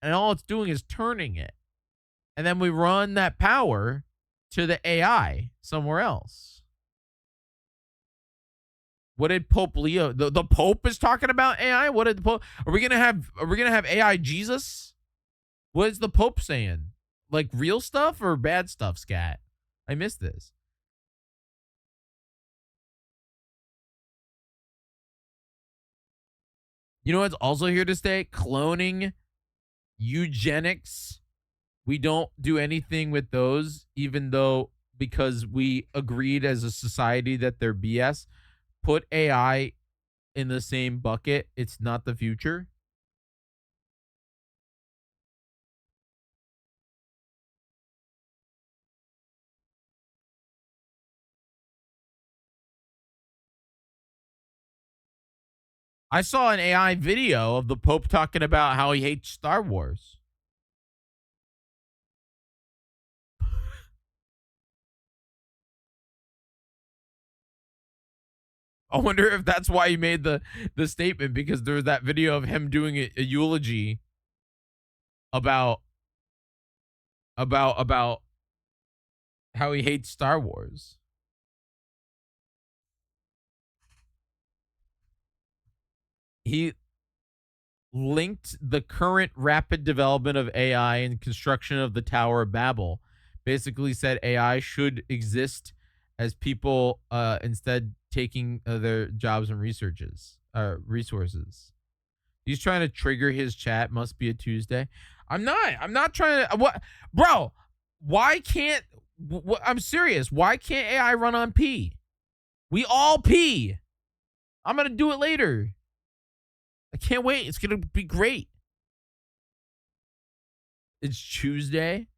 S1: and all it's doing is turning it, and then we run that power to the AI somewhere else. What did Pope Leo? The Pope is talking about AI. What did the Pope? Are we gonna have AI Jesus? What is the Pope saying? Like real stuff or bad stuff, Scat? I missed this. You know what's also here to stay? Cloning, eugenics. We don't do anything with those, even though because we agreed as a society that they're BS. Put AI in the same bucket. It's not the future. I saw an AI video of the Pope talking about how he hates Star Wars. I wonder if that's why he made the statement, because there was that video of him doing a eulogy about how he hates Star Wars. He linked the current rapid development of AI and construction of the Tower of Babel. Basically said AI should exist as people instead taking their jobs and resources. He's trying to trigger his chat. Must be a Tuesday. I'm not trying to. What, bro? Why can't? I'm serious. Why can't AI run on P? We all P. I'm gonna do it later. I can't wait. It's gonna be great. It's Tuesday.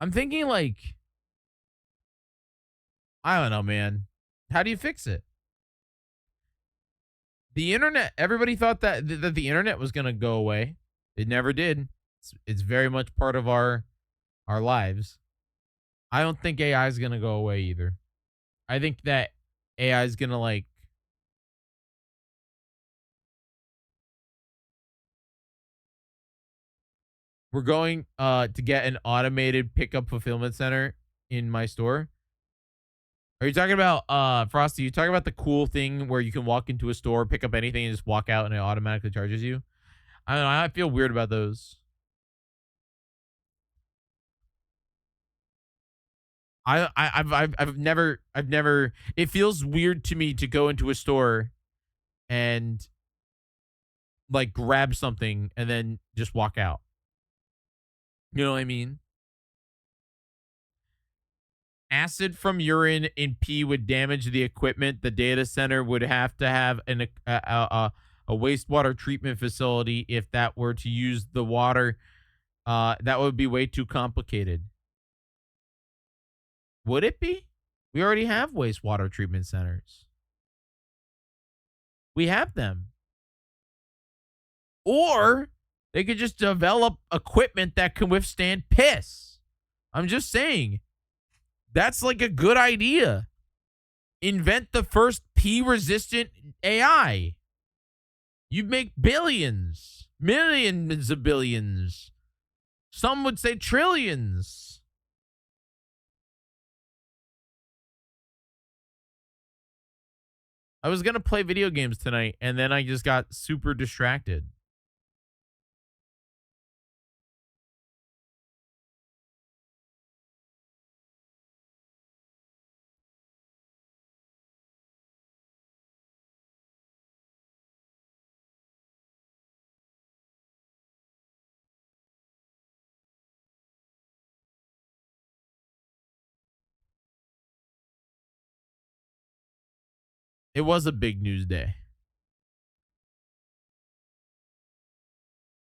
S1: I'm thinking like, I don't know, man. How do you fix it? The internet, everybody thought that the internet was going to go away. It never did. It's very much part of our lives. I don't think AI is going to go away either. I think that AI is going to like, we're going to get an automated pickup fulfillment center in my store. Are you talking about Frosty? You talking about the cool thing where you can walk into a store, pick up anything, and just walk out, and it automatically charges you? I don't know. I feel weird about those. I've never. It feels weird to me to go into a store and like grab something and then just walk out. You know what I mean? Acid from urine in pee would damage the equipment. The data center would have to have a wastewater treatment facility. If that were to use the water, that would be way too complicated. Would it be? We already have wastewater treatment centers. We have them. Or they could just develop equipment that can withstand piss. I'm just saying. That's like a good idea. Invent the first pee-resistant AI. You'd make billions, millions of billions. Some would say trillions. I was going to play video games tonight, and then I just got super distracted. It was a big news day.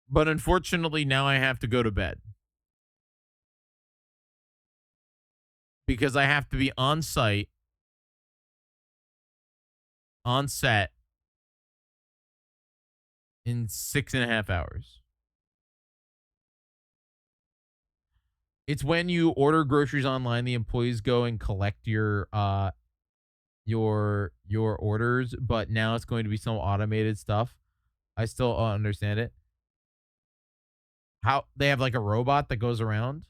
S1: But unfortunately, now I have to go to bed. Because I have to be on site, on set, in 6.5 hours. It's when you order groceries online, the employees go and collect your orders, but now it's going to be some automated stuff. I still don't understand it. How they have like a robot that goes around.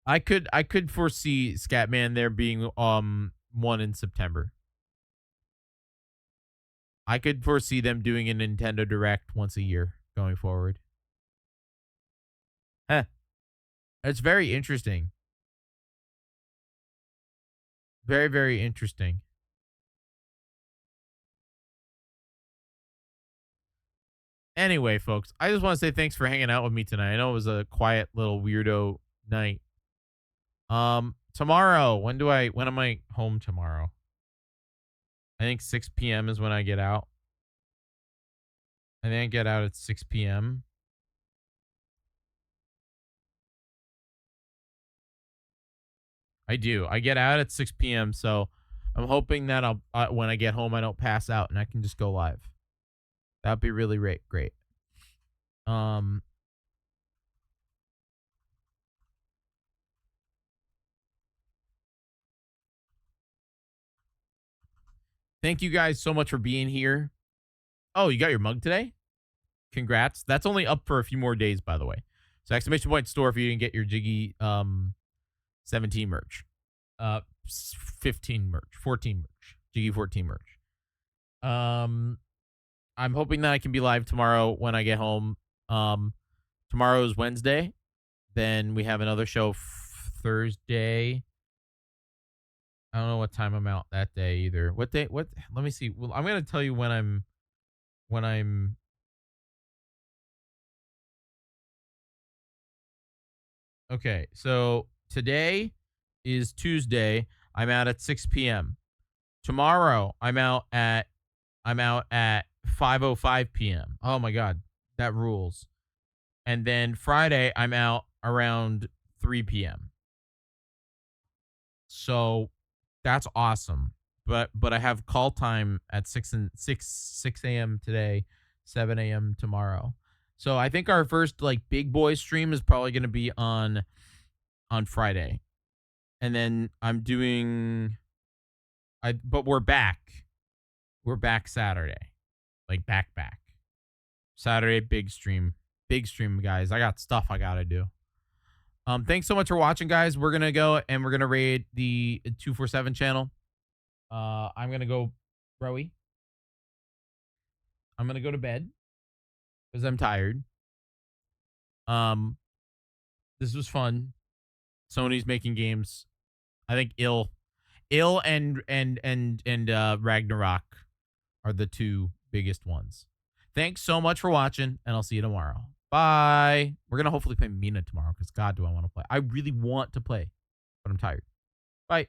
S1: I could foresee Scatman there being one in September. I could foresee them doing a Nintendo Direct once a year going forward. Huh. It's very interesting. Very, very interesting. Anyway, folks, I just want to say thanks for hanging out with me tonight. I know it was a quiet little weirdo night. tomorrow, when am I home tomorrow? I think 6 p.m. is when I get out. I think I get out at 6 p.m. I do. I get out at 6 p.m. So I'm hoping that when I get home, I don't pass out and I can just go live. That'd be really great. Thank you guys so much for being here. Oh, you got your mug today? Congrats. That's only up for a few more days, by the way. So exclamation point store if you didn't get your Jyggy 17 merch. 15 merch. 14 merch. Jyggy 14 merch. I'm hoping that I can be live tomorrow when I get home. Tomorrow is Wednesday. Then we have another show Thursday. I don't know what time I'm out that day either. What day? What? Let me see. Well, I'm gonna tell you when I'm. Okay, so today is Tuesday. I'm out at 6 p.m. Tomorrow, I'm out at 5:05 p.m. Oh my god, that rules. And then Friday, I'm out around 3 p.m. So that's awesome. But I have call time at 6 a.m. today, 7 a.m. tomorrow. So I think our first like big boy stream is probably going to be on Friday. And then I'm doing but we're back. We're back Saturday. Like back. Saturday big stream. Big stream, guys. I got stuff I got to do. Thanks so much for watching, guys. We're going to go and we're going to raid the 247 channel. I'm going to go Rowie. I'm going to go to bed because I'm tired. This was fun. Sony's making games. I think Ill and Ragnarok are the two biggest ones. Thanks so much for watching, and I'll see you tomorrow. Bye. We're going to hopefully play Mina tomorrow because, God, do I want to play. I really want to play, but I'm tired. Bye.